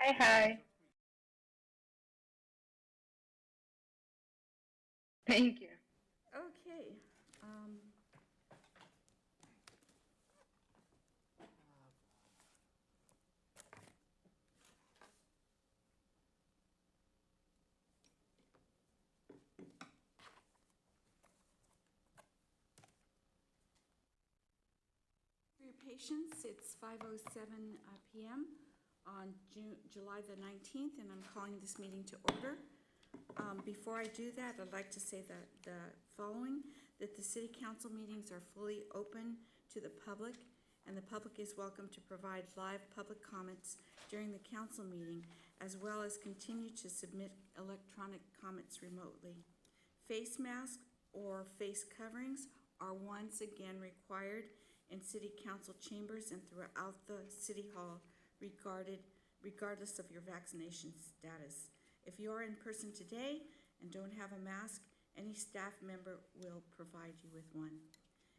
Hi, hi. Thank you. Okay. For your patience, it's 5:07 p.m. on July the 19th, and I'm calling this meeting to order. Before I do that, I'd like to say that the following, that the city council meetings are fully open to the public, and the public is welcome to provide live public comments during the council meeting, as well as continue to submit electronic comments remotely. Face masks or face coverings are once again required in city council chambers and throughout the city hall, regardless of your vaccination status. If you are in person today and don't have a mask, any staff member will provide you with one.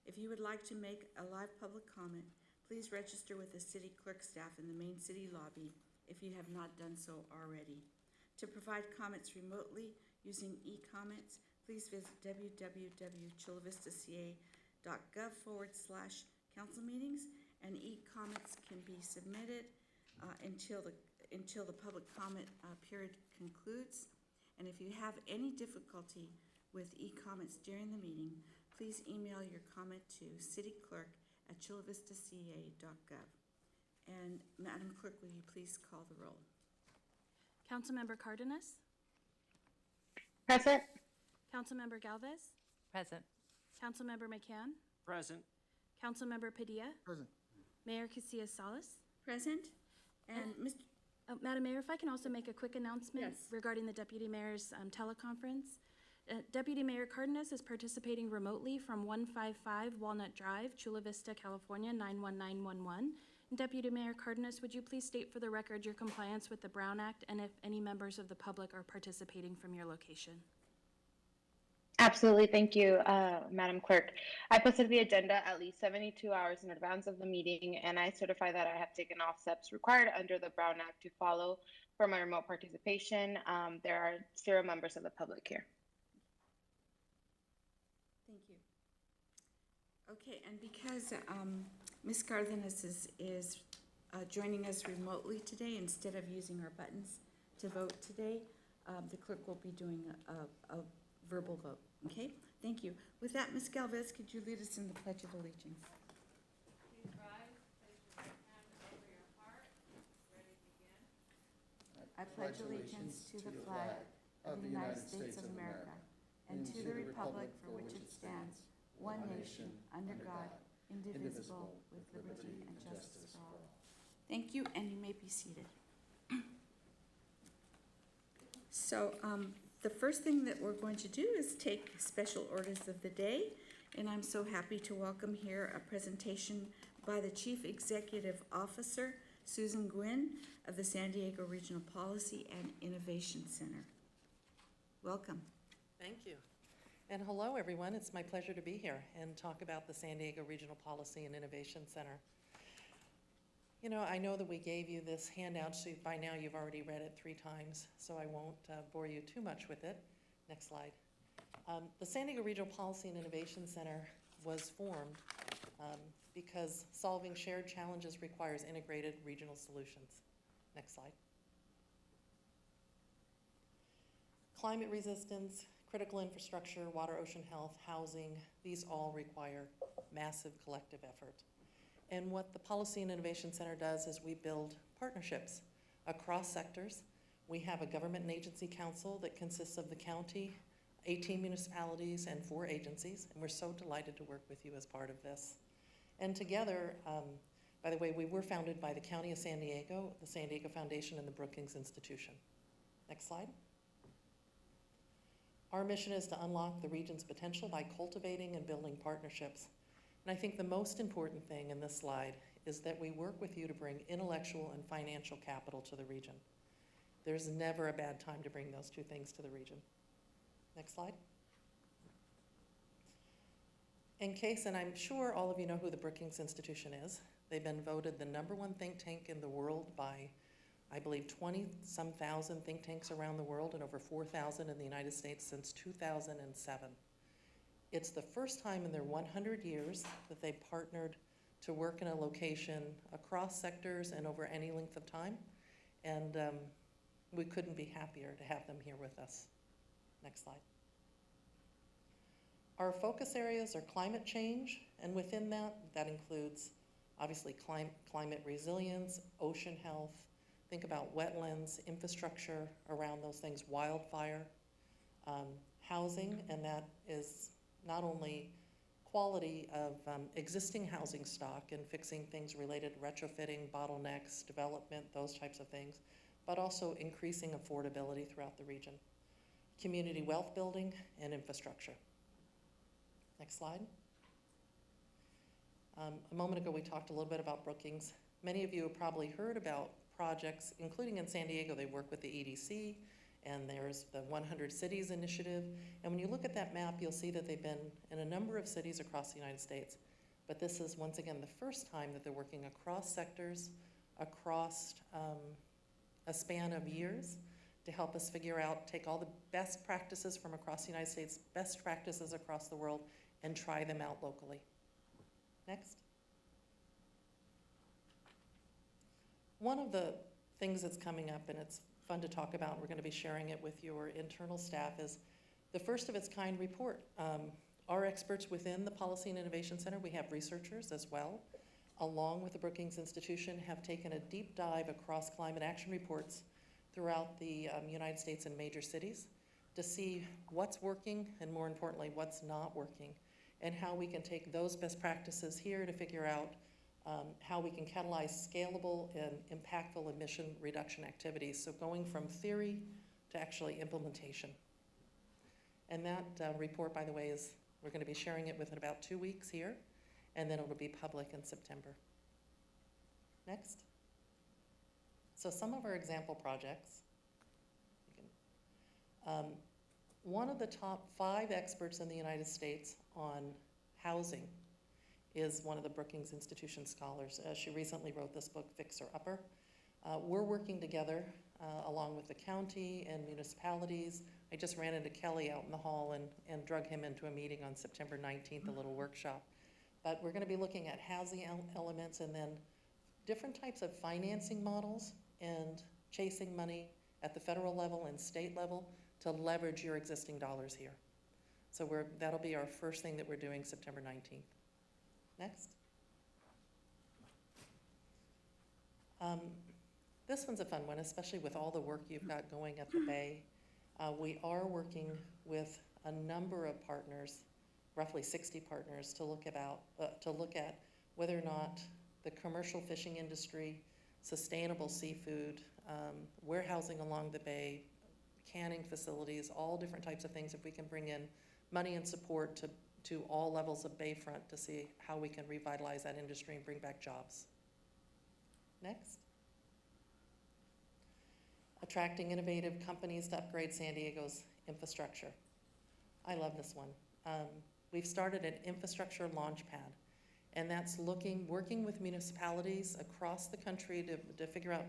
If you would like to make a live public comment, please register with the city clerk staff in the main city lobby if you have not done so already. To provide comments remotely using e-comments, please visit www.Chulavista.gov/council meetings, and e-comments can be submitted until the public comment period concludes. And if you have any difficulty with e-comments during the meeting, please email your comment to cityclerk@ChulaVistaCA.gov. And Madam Clerk, will you please call the roll? Councilmember Cardenas? Present. Councilmember Galvez? Present. Councilmember McCann? Present. Councilmember Padilla? Present. Mayor Casillas Salas? Present. And Mr. Madam Mayor, if I can also make a quick announcement Yes. regarding the Deputy Mayor's teleconference. Deputy Mayor Cardenas is participating remotely from 155 Walnut Drive, Chula Vista, California, 91911. And Deputy Mayor Cardenas, would you please state for the record your compliance with the Brown Act and if any members of the public are participating from your location? Absolutely. Thank you, Madam Clerk. I posted the agenda at least 72 hours in advance of the meeting, and I certify that I have taken all steps required under the Brown Act to follow for my remote participation. There are 0 members of the public here. Thank you. Okay, and because Ms. Cardenas is joining us remotely today instead of using our buttons to vote today, the clerk will be doing a verbal vote. Okay, thank you. With that, Ms. Galvez, could you lead us in the Pledge of Allegiance? Please rise, place your right hand over your heart. Ready to begin? I pledge allegiance to the flag of the United States of America and to the republic for which it stands, one nation, under God, indivisible, with liberty and justice for all. Thank you, and you may be seated. So the first thing that we're going to do is take special orders of the day, and I'm so happy to welcome here a presentation by the Chief Executive Officer, Susan Gwynn, of the San Diego Regional Policy and Innovation Center. Welcome. Thank you. And hello, everyone. It's my pleasure to be here and talk about the San Diego Regional Policy and Innovation Center. You know, I know that we gave you this handout, so by now you've already read it 3 times, so I won't bore you too much with it. Next slide. The San Diego Regional Policy and Innovation Center was formed because solving shared challenges requires integrated regional solutions. Next slide. Climate resistance, critical infrastructure, water, ocean health, housing, these all require massive collective effort. And what the Policy and Innovation Center does is we build partnerships across sectors. We have a government and agency council that consists of the county, 18 municipalities, and 4 agencies, and we're so delighted to work with you as part of this. And together, by the way, we were founded by the County of San Diego, the San Diego Foundation, and the Brookings Institution. Next slide. Our mission is to unlock the region's potential by cultivating and building partnerships. And I think the most important thing in this slide is that we work with you to bring intellectual and financial capital to the region. There's never a bad time to bring those 2 things to the region. Next slide. In case, and I'm sure all of you know who the Brookings Institution is, they've been voted the #1 think tank in the world by, I believe, 20-some thousand think tanks around the world and over 4,000 in the United States since 2007. It's the first time in their 100 years that they partnered to work in a location across sectors and over any length of time. And we couldn't be happier to have them here with us. Next slide. Our focus areas are climate change, and within that, that includes obviously climate resilience, ocean health, think about wetlands, infrastructure around those things, wildfire, housing, and that is not only quality of existing housing stock and fixing things related to retrofitting, bottlenecks, development, those types of things, but also increasing affordability throughout the region. Community wealth building and infrastructure. Next slide. A moment ago we talked a little bit about Brookings. Many of you have probably heard about projects, including in San Diego. They work with the EDC, and there's the 100 Cities Initiative. And when you look at that map, you'll see that they've been in a number of cities across the United States. But this is, once again, the first time that they're working across sectors, across a span of years, to help us figure out, take all the best practices from across the United States, best practices across the world, and try them out locally. Next. One of the things that's coming up, and it's fun to talk about, we're going to be sharing it with your internal staff, is the first of its kind report. Our experts within the Policy and Innovation Center, we have researchers as well, along with the Brookings Institution, have taken a deep dive across climate action reports throughout the United States and major cities to see what's working and, more importantly, what's not working, and how we can take those best practices here to figure out how we can catalyze scalable and impactful emission reduction activities. So going from theory to actually implementation. And that report, by the way, is, we're going to be sharing it within about 2 weeks here, and then it'll be public in September. Next. So some of our example projects. One of the top 5 experts in the United States on housing is one of the Brookings Institution scholars. She recently wrote this book, Fixer Upper. We're working together along with the county and municipalities. I just ran into Kelly out in the hall and drug him into a meeting on September 19th, a little workshop. But we're going to be looking at housing elements and then different types of financing models and chasing money at the federal level and state level to leverage your existing dollars here. So that'll be our first thing that we're doing September 19th. Next. This one's a fun one, especially with all the work you've got going at the Bay. We are working with a number of partners, roughly 60 partners, to look at whether or not the commercial fishing industry, sustainable seafood, warehousing along the Bay, canning facilities, all different types of things, if we can bring in money and support to all levels of Bayfront to see how we can revitalize that industry and bring back jobs. Next. Attracting innovative companies to upgrade San Diego's infrastructure. I love this one. We've started an infrastructure launch pad, and that's working with municipalities across the country to figure out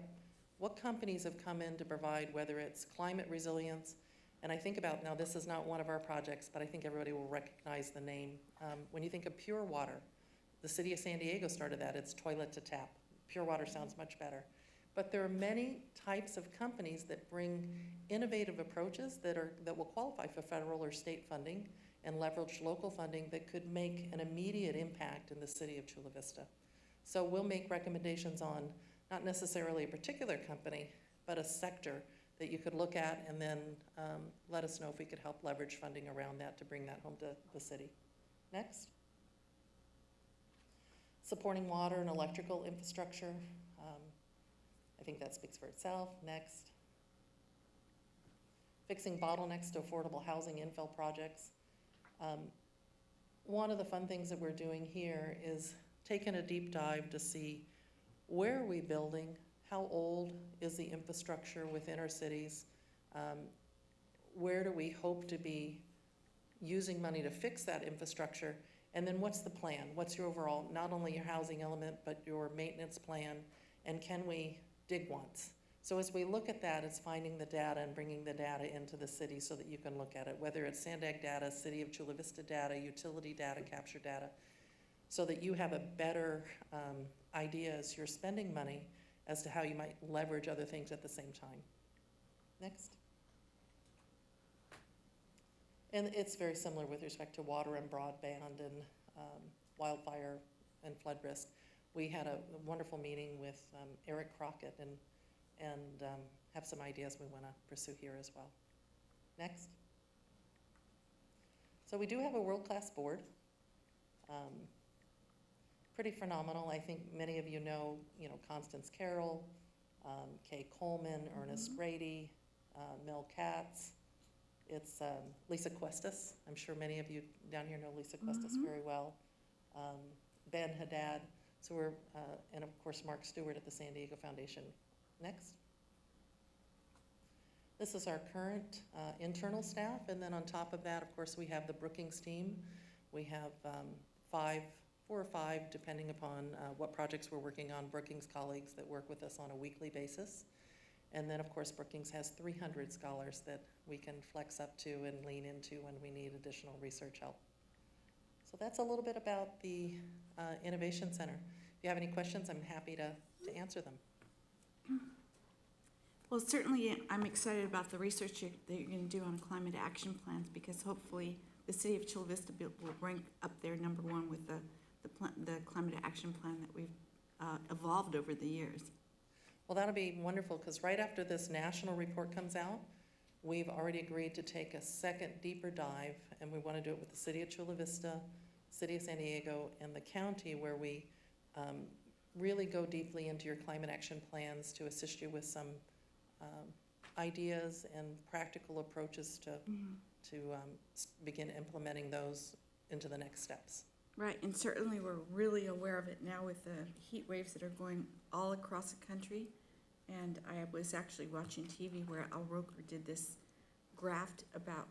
what companies have come in to provide, whether it's climate resilience. And I think about, now this is not one of our projects, but I think everybody will recognize the name. When you think of pure water, the city of San Diego started that. It's toilet to tap. Pure water sounds much better. But there are many types of companies that bring innovative approaches that will qualify for federal or state funding and leverage local funding that could make an immediate impact in the city of Chula Vista. So we'll make recommendations on not necessarily a particular company, but a sector that you could look at, and then let us know if we could help leverage funding around that to bring that home to the city. Next. Supporting water and electrical infrastructure. I think that speaks for itself. Next. Fixing bottlenecks to affordable housing infill projects. One of the fun things that we're doing here is taking a deep dive to see where are we building, how old is the infrastructure within our cities, where do we hope to be using money to fix that infrastructure, and then what's the plan? What's your overall, not only your housing element, but your maintenance plan, and can we dig once? So as we look at that, it's finding the data and bringing the data into the city so that you can look at it, whether it's Sandag data, City of Chula Vista data, utility data, capture data, so that you have a better idea as you're spending money as to how you might leverage other things at the same time. Next. And it's very similar with respect to water and broadband and wildfire and flood risk. We had a wonderful meeting with Eric Crockett and have some ideas we want to pursue here as well. Next. So we do have a world-class board. Pretty phenomenal. I think many of you know Constance Carroll, Kay Coleman, Ernest Brady, Mel Katz. It's Lisa Cuestas. I'm sure many of you down here know Lisa Cuestas very well. Ben Haddad. So we're, and of course Mark Stewart at the San Diego Foundation. Next. This is our current internal staff, and then on top of that, of course, we have the Brookings team. We have 4 or 5, depending upon what projects we're working on, Brookings colleagues that work with us on a weekly basis. And then, of course, Brookings has 300 scholars that we can flex up to and lean into when we need additional research help. So that's a little bit about the Innovation Center. If you have any questions, I'm happy to answer them. Well, certainly I'm excited about the research that you're going to do on climate action plans, because hopefully the city of Chula Vista will rank up there #1 with the climate action plan that we've evolved over the years. Well, that'll be wonderful, because right after this national report comes out, we've already agreed to take a second deeper dive, and we want to do it with the city of Chula Vista, city of San Diego, and the county, where we really go deeply into your climate action plans to assist you with some ideas and practical approaches to begin implementing those into the next steps. Right, and certainly we're really aware of it now with the heat waves that are going all across the country. And I was actually watching TV where Al Roker did this graph about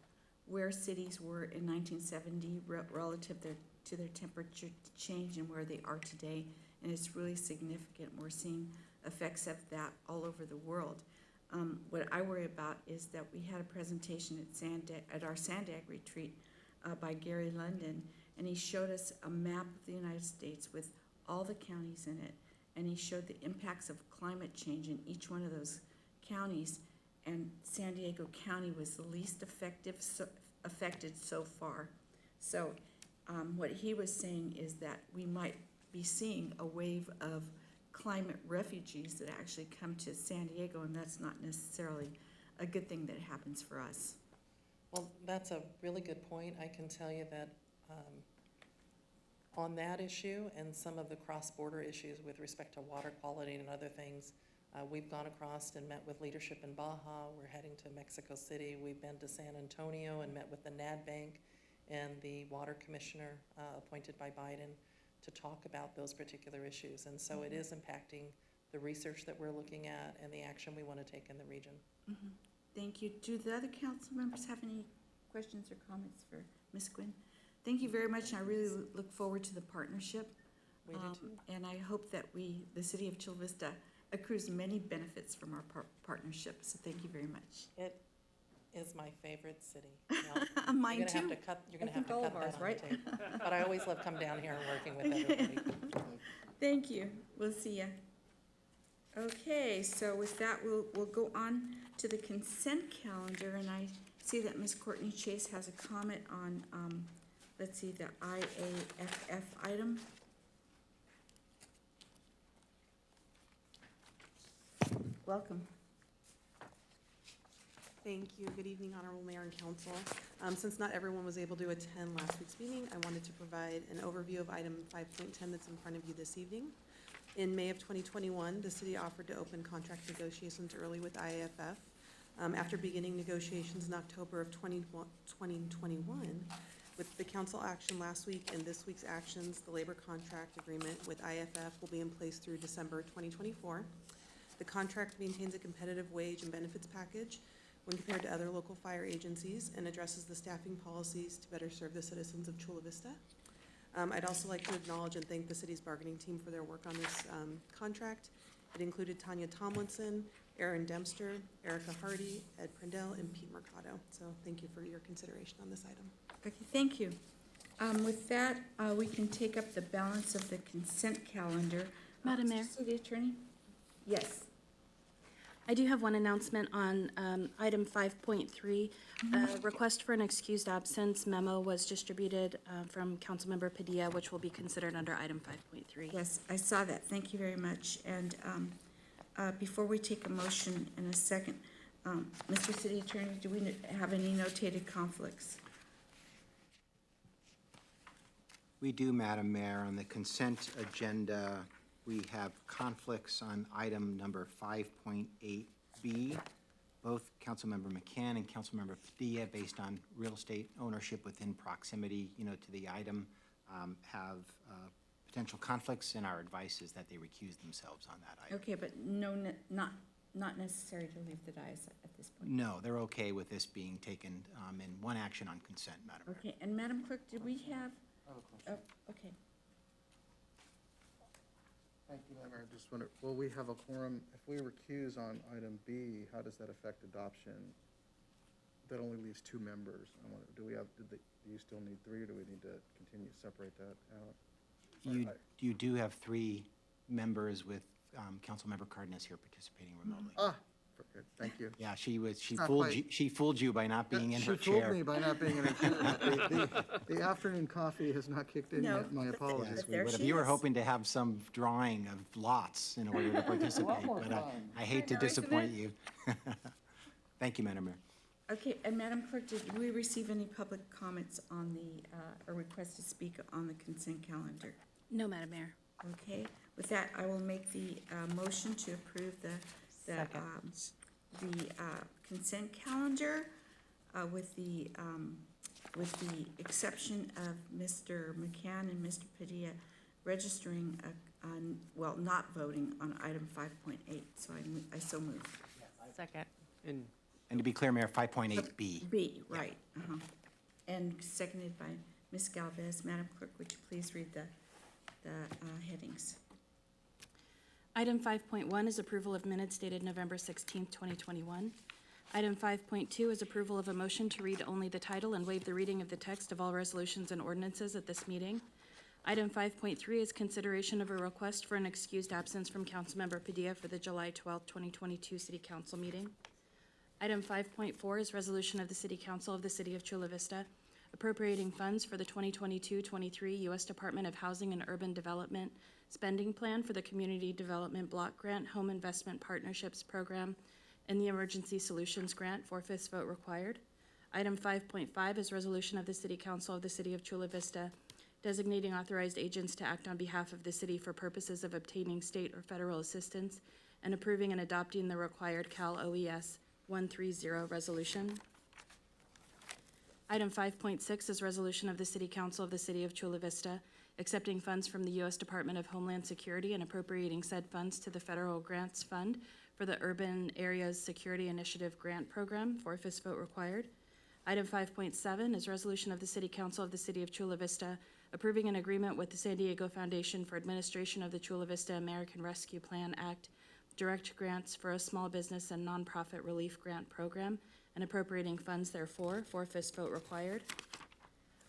where cities were in 1970 relative to their temperature change and where they are today. And it's really significant. We're seeing effects of that all over the world. What I worry about is that we had a presentation at our Sandag retreat by Gary London, and he showed us a map of the United States with all the counties in it, and he showed the impacts of climate change in each one of those counties, and San Diego County was the least affected so far. So what he was saying is that we might be seeing a wave of climate refugees that actually come to San Diego, and that's not necessarily a good thing that happens for us. Well, that's a really good point. I can tell you that on that issue and some of the cross-border issues with respect to water quality and other things, we've gone across and met with leadership in Baja. We're heading to Mexico City. We've been to San Antonio and met with the NAD Bank and the water commissioner appointed by Biden to talk about those particular issues. And so it is impacting the research that we're looking at and the action we want to take in the region. Thank you. Do the other council members have any questions or comments for Ms. Gwynn? Thank you very much. I really look forward to the partnership. We do too. And I hope that the city of Chula Vista accrues many benefits from our partnership. So thank you very much. It is my favorite city. Mine you're too. You're going to have to cut that on the tape. But I always love coming down here and working with everybody. Thank you. We'll see you. Okay, so with that, we'll go on to the consent calendar, and I see that Ms. Courtney Chase has a comment on, let's see, the IAFF item. Welcome. Thank you. Good evening, Honorable Mayor and Council. Since not everyone was able to attend last week's meeting, I wanted to provide an overview of item 5.10 that's in front of you this evening. In May of 2021, the city offered to open contract negotiations early with IAFF. After beginning negotiations in October of 2021, with the council action last week and this week's actions, the labor contract agreement with IAFF will be in place through December 2024. The contract maintains a competitive wage and benefits package when compared to other local fire agencies and addresses the staffing policies to better serve the citizens of Chula Vista. I'd also like to acknowledge and thank the city's bargaining team for their work on this contract. It included Tanya Tomlinson, Aaron Dempster, Erica Hardy, Ed Prindell, and Pete Mercado. So thank you for your consideration on this item. Okay, thank you. With that, we can take up the balance of the consent calendar. Madam Mayor? Mr. City Attorney? Yes. I do have one announcement on item 5.3. Request for an excused absence memo was distributed from Councilmember Padilla, which will be considered under item 5.3. Yes, I saw that. Thank you very much. And before we take a motion in a second, Mr. City Attorney, do we have any notated conflicts? We do, Madam Mayor. On the consent agenda, we have conflicts on item number 5.8B. Both Councilmember McCann and Councilmember Padilla, based on real estate ownership within proximity, to the item, have potential conflicts, and our advice is that they recuse themselves on that item. Okay, but not necessary to leave the dais at this point. No, they're okay with this being taken in one action on consent, Madam Mayor. Okay, and Madam Clerk, did we have? I have a question. Oh, okay. Thank you, Madam Mayor. Just wonder, will we have a quorum? If we recuse on item B, how does that affect adoption? That only leaves 2 members. Do you still need 3, or do we need to continue to separate that out? You do have 3 members with Councilmember Cardenas here participating remotely. Good, thank you. Yeah, she not fooled quite- you. She fooled you by not being in her She fooled chair. me by not being in her chair. The afternoon coffee has not kicked in No, yet. My but apologies. Yes, we there would have. she You were is. hoping to have some drawing of lots in order to participate, more but time. I hate to I know, isn't disappoint it? you. Thank you, Madam Mayor. Okay, and Madam Clerk, did we receive any public comments on the, or request to speak on the consent calendar? No, Madam Mayor. Okay, with that, I will make the motion to approve the consent calendar with the exception of Mr. McCann and Mr. Padilla registering, not voting on item 5.8, so I so move. Second. And to be clear, Mayor, 5.8B. B, right, and seconded by Ms. Galvez. Madam Clerk, would you please read the headings? Item 5.1 is approval of minutes dated November 16th, 2021. Item 5.2 is approval of a motion to read only the title and waive the reading of the text of all resolutions and ordinances at this meeting. Item 5.3 is consideration of a request for an excused absence from Councilmember Padilla for the July 12th, 2022 City Council meeting. Item 5.4 is resolution of the City Council of the City of Chula Vista appropriating funds for the 2022-23 U.S. Department of Housing and Urban Development spending plan for the Community Development Block Grant Home Investment Partnerships Program and the Emergency Solutions Grant, 4/5 vote required. Item 5.5 is resolution of the City Council of the City of Chula Vista designating authorized agents to act on behalf of the city for purposes of obtaining state or federal assistance and approving and adopting the required Cal OES 130 resolution. Item 5.6 is resolution of the City Council of the City of Chula Vista accepting funds from the U.S. Department of Homeland Security and appropriating said funds to the Federal Grants Fund for the Urban Areas Security Initiative Grant Program, 4/5 vote required. Item 5.7 is resolution of the City Council of the City of Chula Vista approving an agreement with the San Diego Foundation for administration of the Chula Vista American Rescue Plan Act direct grants for a small business and nonprofit relief grant program and appropriating funds therefore, 4/5 vote required.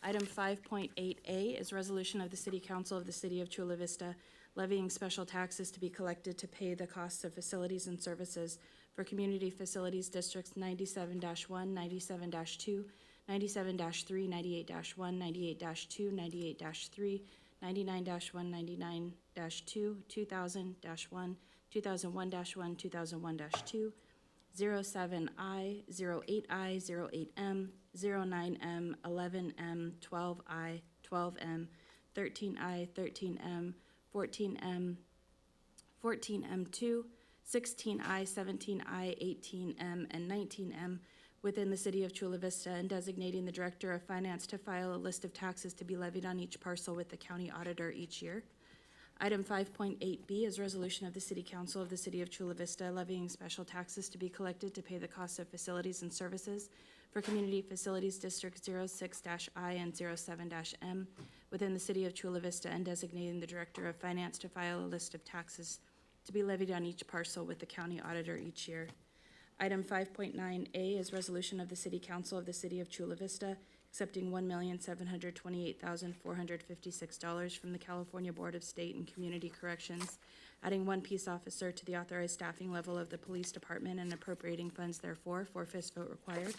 Item 5.8A is resolution of the City Council of the City of Chula Vista levying special taxes to be collected to pay the costs of facilities and services for Community Facilities Districts 97-1, 97-2, 97-3, 98-1, 98-2, 98-3, 99-1, 99-2, 2000-1, 2001-1, 2001-2, 07I, 08I, 08M, 09M, 11M, 12I, 12M, 13I, 13M, 14M, 14M2, 16I, 17I, 18M, and 19M within the City of Chula Vista and designating the Director of Finance to file a list of taxes to be levied on each parcel with the County Auditor each year. Item 5.8B is resolution of the City Council of the City of Chula Vista levying special taxes to be collected to pay the cost of facilities and services for Community Facilities District 06-I and 07-M within the City of Chula Vista and designating the Director of Finance to file a list of taxes to be levied on each parcel with the county auditor each year. Item 5.9A is resolution of the City Council of the City of Chula Vista accepting $1,728,456 from the California Board of State and Community Corrections, adding one peace officer to the authorized staffing level of the police department and appropriating funds therefore, 4/5 vote required.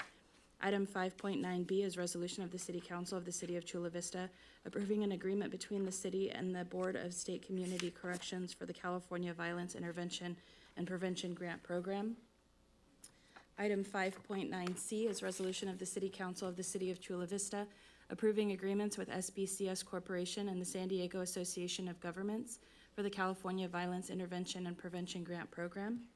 Item 5.9B is resolution of the City Council of the City of Chula Vista approving an agreement between the city and the Board of State Community Corrections for the California Violence Intervention and Prevention Grant Program. Item 5.9C is resolution of the City Council of the City of Chula Vista approving agreements with SBCS Corporation and the San Diego Association of Governments for the California Violence Intervention and Prevention Grant Program.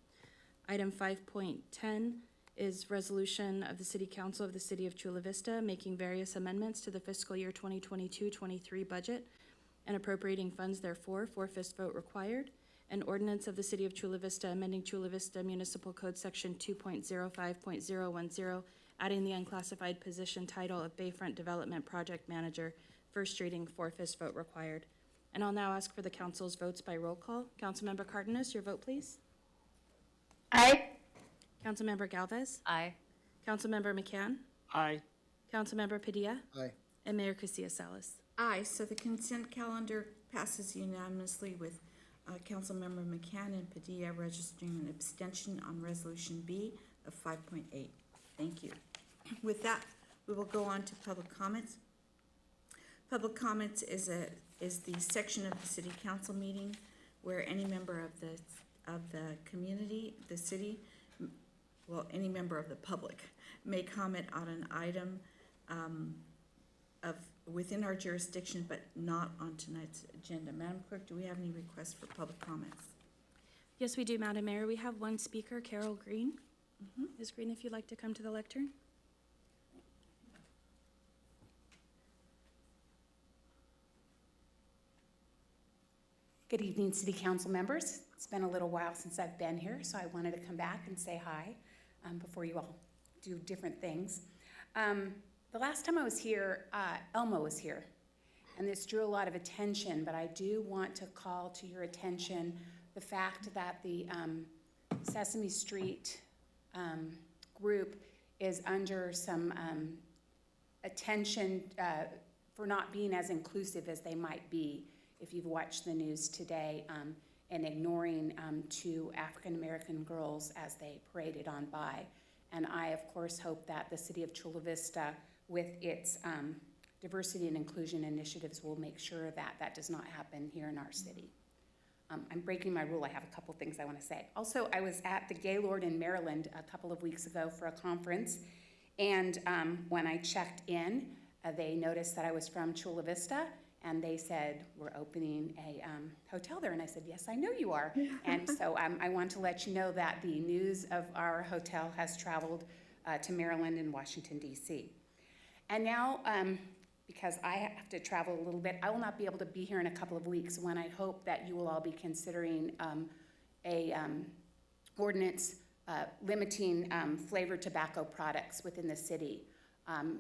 Item 5.10 is resolution of the City Council of the City of Chula Vista making various amendments to the fiscal year 2022-23 budget and appropriating funds therefore, 4/5 vote required. An ordinance of the City of Chula Vista amending Chula Vista Municipal Code Section 2.05.010, adding the unclassified position title of Bayfront Development Project Manager. First reading, 4/5 vote required. And I'll now ask for the council's votes by roll call. Councilmember Cardenas, your vote, please. Aye. Councilmember Galvez. Aye. Councilmember McCann. Aye. Councilmember Padilla. Aye. And Mayor Casillas Salas. Aye, so the consent calendar passes unanimously with Councilmember McCann and Padilla registering an abstention on Resolution B of 5.8. Thank you. With that, we will go on to public comments. Public comments is the section of the City Council meeting where any member of the community, the city, well, any member of the public may comment on an item within our jurisdiction, but not on tonight's agenda. Madam Clerk, do we have any requests for public comments? Yes, we do, Madam Mayor. We have one speaker, Carol Green. Ms. Green, if you'd like to come to the lectern. Good evening, City Council members. It's been a little while since I've been here, so I wanted to come back and say hi before you all do different things. The last time I was here, Elmo was here, and this drew a lot of attention, but I do want to call to your attention the fact that the Sesame Street group is under some attention for not being as inclusive as they might be if you've watched the news today, and ignoring two African-American girls as they paraded on by. And I, of course, hope that the City of Chula Vista, with its diversity and inclusion initiatives, will make sure that that does not happen here in our city. I'm breaking my rule. I have a couple things I want to say. Also, I was at the Gaylord in Maryland a couple of weeks ago for a conference, and when I checked in, they noticed that I was from Chula Vista, and they said, we're opening a hotel there. And I said, yes, I know you are. And so I want to let you know that the news of our hotel has traveled to Maryland and Washington, D.C. And now, because I have to travel a little bit, I will not be able to be here in a couple of weeks when I hope that you will all be considering a ordinance limiting flavored tobacco products within the city.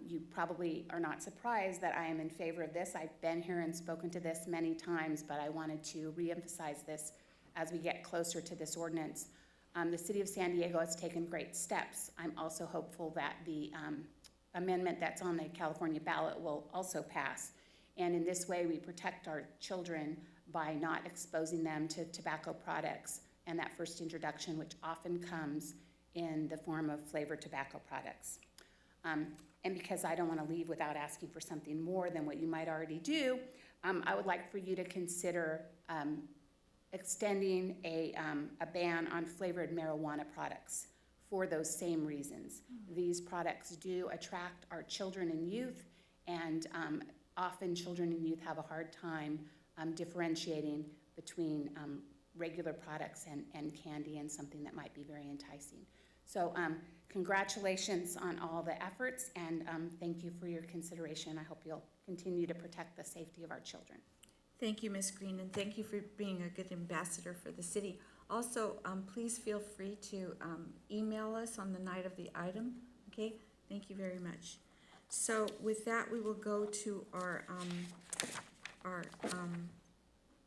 You probably are not surprised that I am in favor of this. I've been here and spoken to this many times, but I wanted to reemphasize this as we get closer to this ordinance. The City of San Diego has taken great steps. I'm also hopeful that the amendment that's on the California ballot will also pass. And in this way, we protect our children by not exposing them to tobacco products and that first introduction, which often comes in the form of flavored tobacco products. And because I don't want to leave without asking for something more than what you might already do, I would like for you to consider extending a ban on flavored marijuana products for those same reasons. These products do attract our children and youth, and often children and youth have a hard time differentiating between regular products and candy and something that might be very enticing. So congratulations on all the efforts, and thank you for your consideration. I hope you'll continue to protect the safety of our children. Thank you, Ms. Green, and thank you for being a good ambassador for the city. Also, please feel free to email us on the night of the item, okay? Thank you very much. So with that, we will go to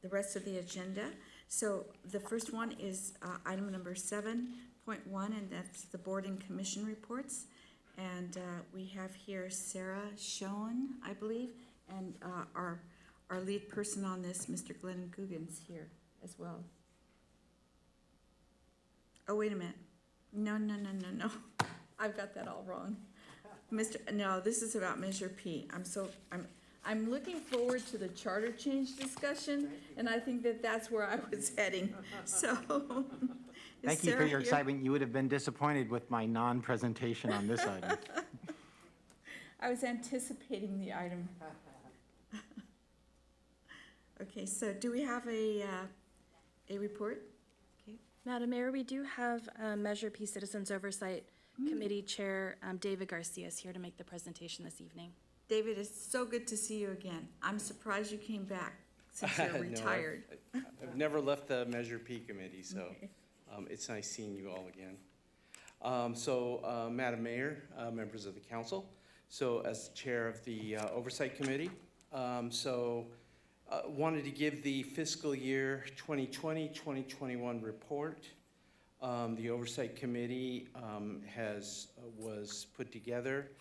the rest of the agenda. So the first one is item number 7.1, and that's the board and commission reports. And we have here Sarah Schoen, I believe, and our lead person on this, Mr. Glenn Guggens, here as well. Oh, wait a minute. No. I've got that all wrong. No, this is about Measure P. I'm looking forward to the charter change discussion, and I think that that's where I was heading. So, Thank you for your excitement. You would have been disappointed with my non-presentation on this item. I was anticipating the item. Okay, so do we have a report? Okay. Madam Mayor, we do have Measure P Citizens Oversight Committee Chair David Garcia is here to make the presentation this evening. David, it's so good to see you again. I'm surprised you came back since you're retired. No, I've never left the Measure P committee, so it's nice seeing you all again. Madam Mayor, members of the council, so as the chair of the Oversight Committee, wanted to give the fiscal year 2020-2021 report. The Oversight Committee was put together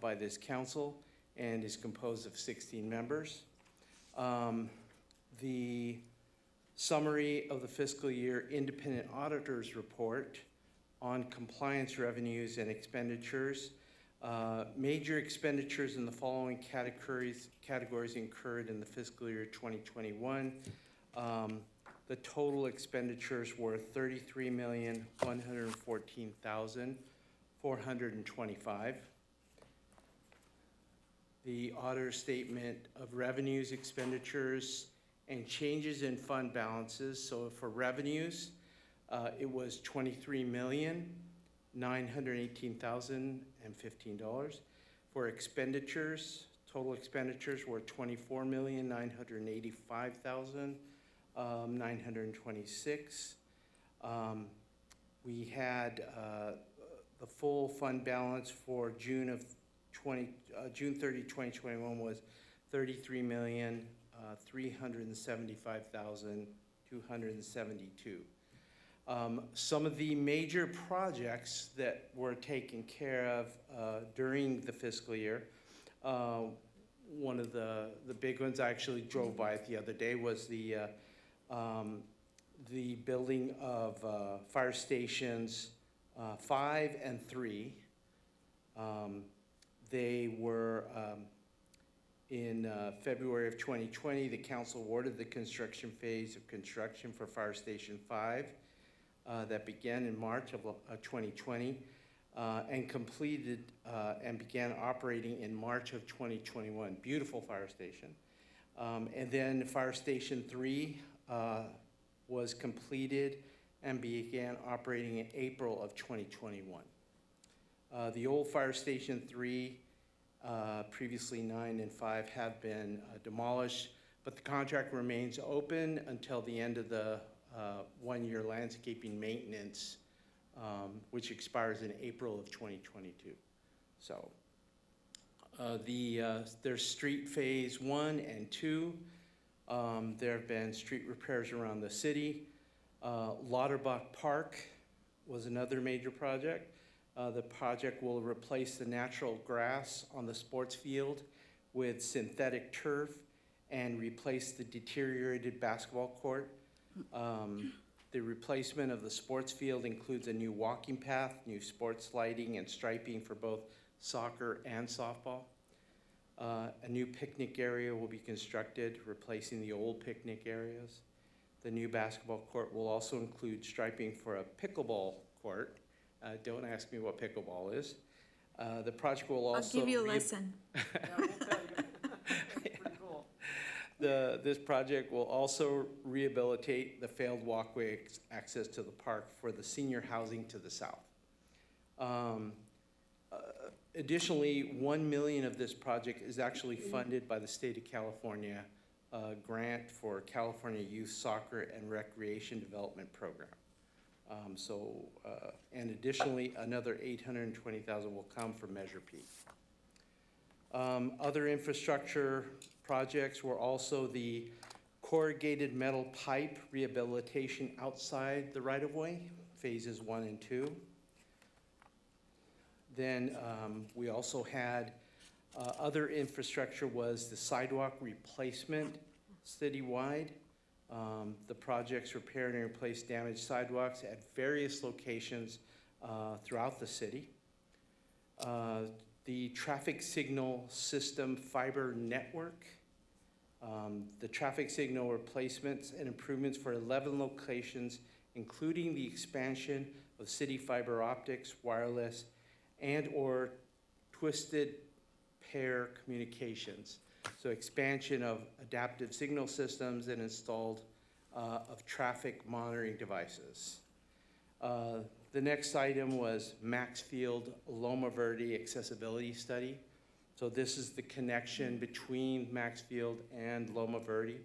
by this council and is composed of 16 members. The summary of the fiscal year independent auditor's report on compliance revenues and expenditures. Major expenditures in the following categories incurred in the fiscal year 2021. The total expenditures were $33,114,425. The auditor statement of revenues, expenditures, and changes in fund balances. So for revenues, it was $23,918,015. For expenditures, total expenditures were $24,985,926. We had the full fund balance for June 30, 2021 was $33,375,272. Some of the major projects that were taken care of during the fiscal year, one of the big ones, I actually drove by it the other day, was the building of fire stations 5 and 3. They were in February of 2020, the council awarded the construction phase of construction for Fire Station 5 that began in March of 2020 and completed and began operating in March of 2021. Beautiful fire station. And then Fire Station 3 was completed and began operating in April of 2021. The old Fire Station 3, previously 9 and 5, have been demolished, but the contract remains open until the end of the one-year landscaping maintenance, which expires in April of 2022. So there's street phase 1 and 2. There have been street repairs around the city. Lauterbach Park was another major project. The project will replace the natural grass on the sports field with synthetic turf and replace the deteriorated basketball court. The replacement of the sports field includes a new walking path, new sports lighting and striping for both soccer and softball. A new picnic area will be constructed, replacing the old picnic areas. The new basketball court will also include striping for a pickleball court. Don't ask me what pickleball is. The project will also— I'll give you a lesson. This project will also rehabilitate the failed walkway access to the park for the senior housing to the south. Additionally, $1 million of this project is actually funded by the state of California grant for California Youth Soccer and Recreation Development Program. And additionally, another $820,000 will come from Measure P. Other infrastructure projects were also the corrugated metal pipe rehabilitation outside the right-of-way, phases 1 and 2. Then we also had other infrastructure was the sidewalk replacement citywide. The projects repaired and replaced damaged sidewalks at various locations throughout the city. The traffic signal system fiber network. The traffic signal replacements and improvements for 11 locations, including the expansion of city fiber optics, wireless, and/or twisted pair communications. So expansion of adaptive signal systems and installed of traffic monitoring devices. The next item was Maxfield Loma Verde accessibility study. So this is the connection between Maxfield and Loma Verde.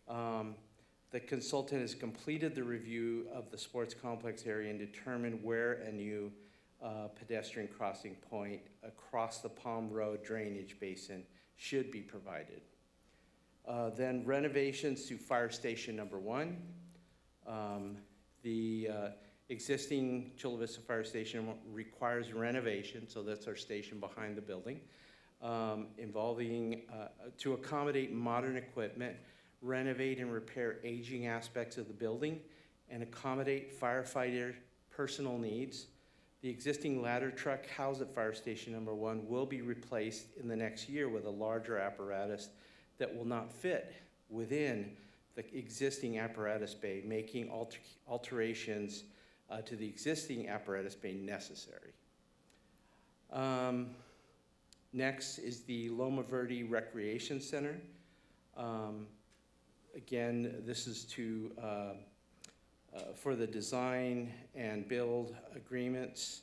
The consultant has completed the review of the sports complex area and determined where a new pedestrian crossing point across the Palm Road drainage basin should be provided. Then renovations to Fire Station number 1. The existing Chula Vista Fire Station requires renovation, so that's our station behind the building, involving to accommodate modern equipment, renovate and repair aging aspects of the building, and accommodate firefighter personal needs. The existing ladder truck housed at Fire Station number 1 will be replaced in the next year with a larger apparatus that will not fit within the existing apparatus bay, making alterations to the existing apparatus bay necessary. Next is the Loma Verde Recreation Center. Again, this is to for the design and build agreements.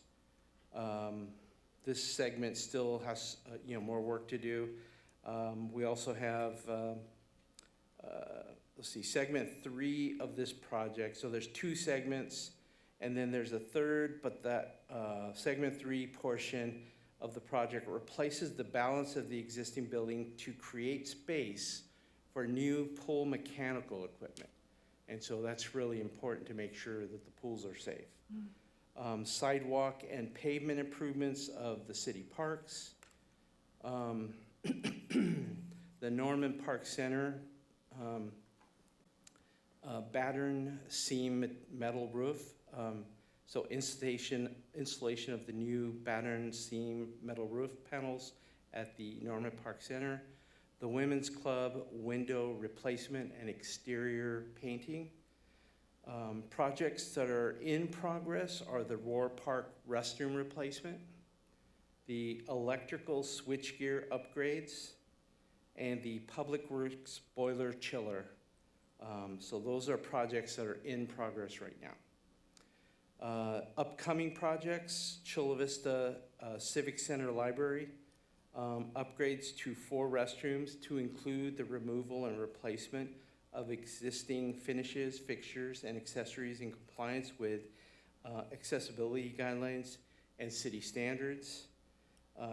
This segment still has more work to do. We also have let's see, segment 3 of this project. So there's 2 segments, and then there's a third, but that segment 3 portion of the project replaces the balance of the existing building to create space for new pool mechanical equipment. And so that's really important to make sure that the pools are safe. Sidewalk and pavement improvements of the city parks. The Norman Park Center battern seam metal roof. So installation of the new battern seam metal roof panels at the Norman Park Center. The Women's Club window replacement and exterior painting. Projects that are in progress are the Roar Park restroom replacement, the electrical switchgear upgrades, and the Public Works boiler chiller. So those are projects that are in progress right now. Upcoming projects, Chula Vista Civic Center Library, upgrades to 4 restrooms to include the removal and replacement of existing finishes, fixtures, and accessories in compliance with accessibility guidelines and city standards.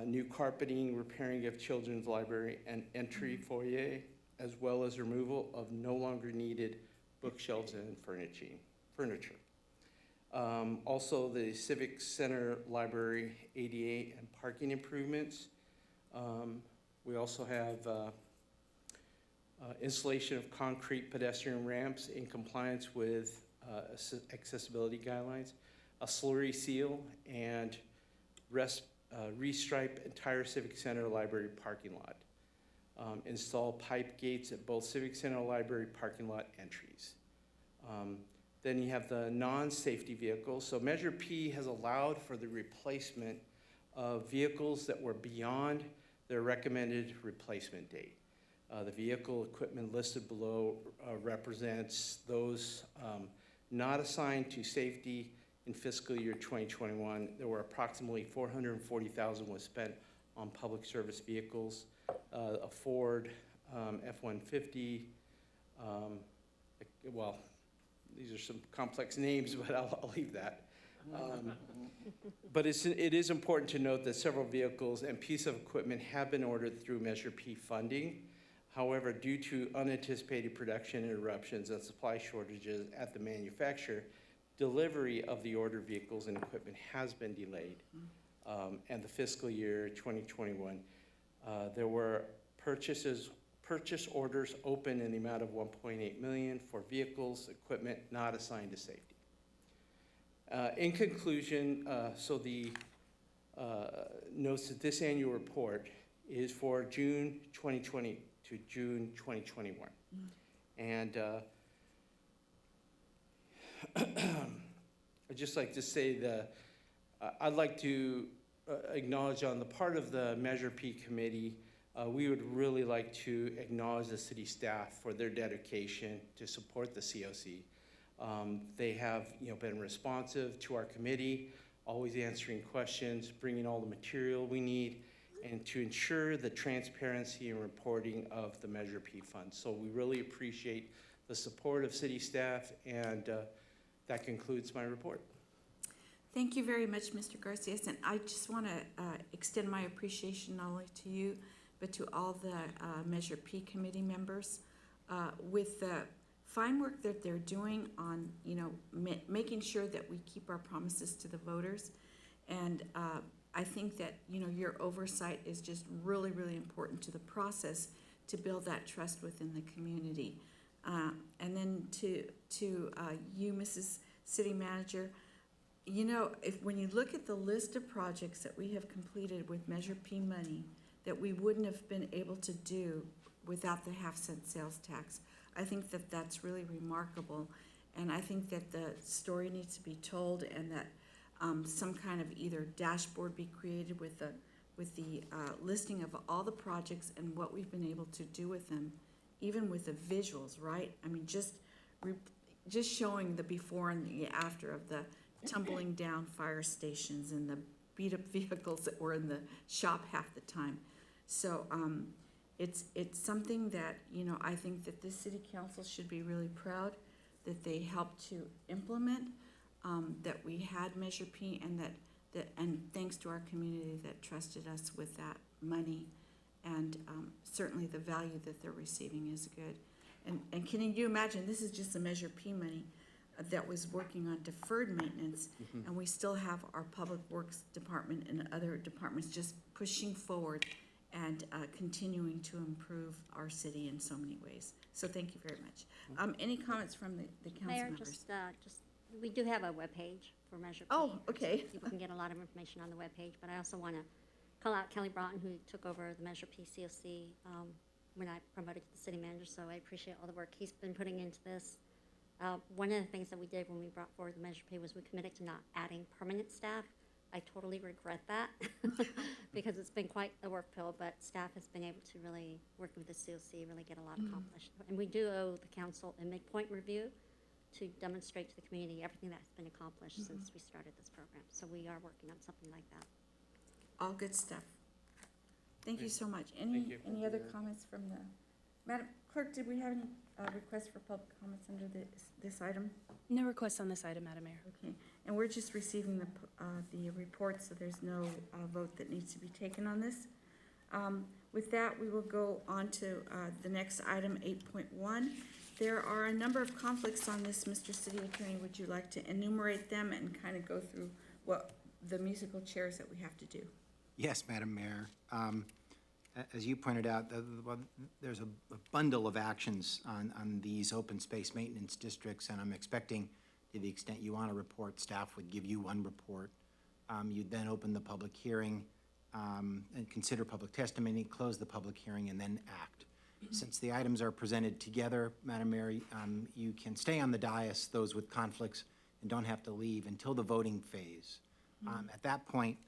New carpeting, repairing of children's library and entry foyer, as well as removal of no longer needed bookshelves and furniture. Also, the Civic Center Library ADA and parking improvements. We also have installation of concrete pedestrian ramps in compliance with accessibility guidelines, a slurry seal, and restripe entire Civic Center Library parking lot. Install pipe gates at both Civic Center Library parking lot entries. Then you have the non-safety vehicles. So Measure P has allowed for the replacement of vehicles that were beyond their recommended replacement date. The vehicle equipment listed below represents those not assigned to safety in fiscal year 2021. There were approximately $440,000 was spent on public service vehicles, a Ford F-150. Well, these are some complex names, but I'll leave that. But it is important to note that several vehicles and pieces of equipment have been ordered through Measure P funding. However, due to unanticipated production interruptions and supply shortages at the manufacturer, delivery of the ordered vehicles and equipment has been delayed. And the fiscal year 2021, there were purchase orders open in the amount of $1.8 million for vehicles, equipment not assigned to safety. In conclusion, so the notes that this annual report is for June 2020 to June 2021. And I'd just like to say I'd like to acknowledge on the part of the Measure P committee, we would really like to acknowledge the city staff for their dedication to support the COC. They have been responsive to our committee, always answering questions, bringing all the material we need, and to ensure the transparency and reporting of the Measure P funds. So we really appreciate the support of city staff, and that concludes my report. Thank you very much, Mr. Garcias, and I just want to extend my appreciation not only to you, but to all the Measure P committee members with the fine work that they're doing on, making sure that we keep our promises to the voters. And I think that, your oversight is just really, really important to the process to build that trust within the community. And then to you, Mrs. City Manager, when you look at the list of projects that we have completed with Measure P money that we wouldn't have been able to do without the half-cent sales tax, I think that that's really remarkable. And I think that the story needs to be told, and that some kind of either dashboard be created with the listing of all the projects and what we've been able to do with them, even with the visuals, right? I mean, just showing the before and the after of the tumbling down fire stations and the beat up vehicles that were in the shop half the time. So it's something that, I think that this city council should be really proud that they helped to implement, that we had Measure P, and and thanks to our community that trusted us with that money. And certainly the value that they're receiving is good. And can you imagine, this is just the Measure P money that was working on deferred maintenance, and we still have our Public Works Department and other departments just pushing forward and continuing to improve our city in so many ways. So thank you very much. Any comments from the council Mayor, members? we do have a webpage for Measure P. Oh, okay. People can get a lot of information on the webpage, but I also want to call out Kelly Broughton, who took over the Measure P COC when I promoted to the city manager, so I appreciate all the work he's been putting into this. One of the things that we did when we brought forward the Measure P was we committed to not adding permanent staff. I totally regret that because it's been quite a work pill, but staff has been able to really work with the COC, really get a lot accomplished. And we do owe the council a midpoint review to demonstrate to the community everything that's been accomplished since we started this program. So we are working on something like that. All good stuff. Thank you so much. Any other comments from the Madam Clerk? Did we have any requests for public comments under this item? No requests on this item, Madam Mayor. Okay, and we're just receiving the report, so there's no vote that needs to be taken on this. With that, we will go on to the next item, 8.1. There are a number of conflicts on this, Mr. City Attorney. Would you like to enumerate them and kind of go through what the musical chairs that we have to do? Yes, Madam Mayor. As you pointed out, there's a bundle of actions on these open space maintenance districts, and I'm expecting, to the extent you want a report, staff would give you one report. You'd then open the public hearing and consider public testimony, close the public hearing, and then act. Since the items are presented together, Madam Mayor, you can stay on the dais, those with conflicts, and don't have to leave until the voting phase. At that point,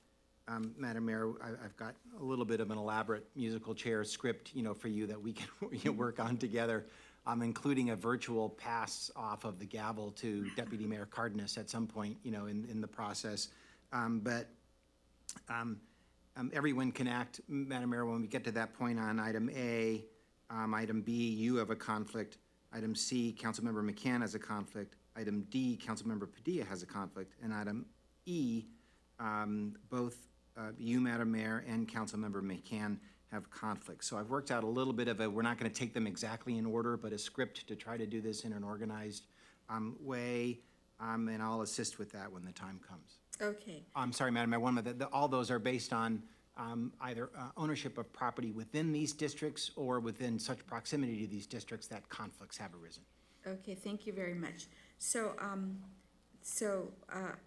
Madam Mayor, I've got a little bit of an elaborate musical chair script, for you that we can work on together. I'm including a virtual pass off of the gavel to Deputy Mayor Cardenas at some point, in the process. Everyone can act, Madam Mayor, when we get to that point on item A. Item B, you have a conflict. Item C, Councilmember McCann has a conflict. Item D, Councilmember Padilla has a conflict. And item E, both you, Madam Mayor, and Councilmember McCann have conflicts. So I've worked out a little bit of a, we're not going to take them exactly in order, but a script to try to do this in an organized way, and I'll assist with that when the time comes. Okay, I'm sorry, Madam Mayor, all those are based on either ownership of property within these districts or within such proximity to these districts that conflicts have arisen. okay, thank you very much. So,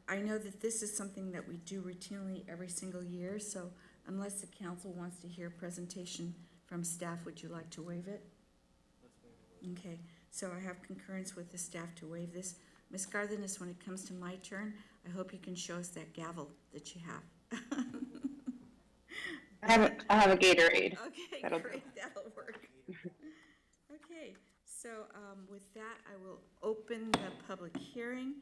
I know that this is something that we do routinely every single year, so unless the council wants to hear a presentation from staff, would you like to waive it? Okay, so I have concurrence with the staff to waive this. Ms. Cardenas, when it comes to my turn, I hope you can show us that gavel that you have. I have a Gatorade. Okay, That'll great, that'll work. Okay, so with that, I will open the public hearing.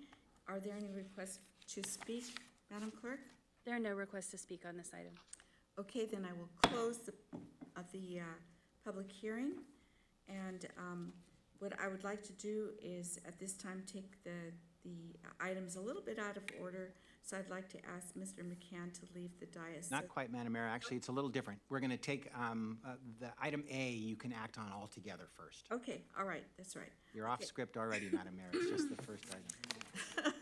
Are there any requests to speak, Madam Clerk? There are no requests to speak on this item. Okay, then I will close the public hearing. And what I would like to do is, at this time, take the items a little bit out of order. So I'd like to ask Mr. McCann to leave the dais. Not quite, Madam Mayor. Actually, it's a little different. We're going to take the item A you can act on all together first. Okay, all right, that's right. You're off script already, Madam Mayor. It's just the first item.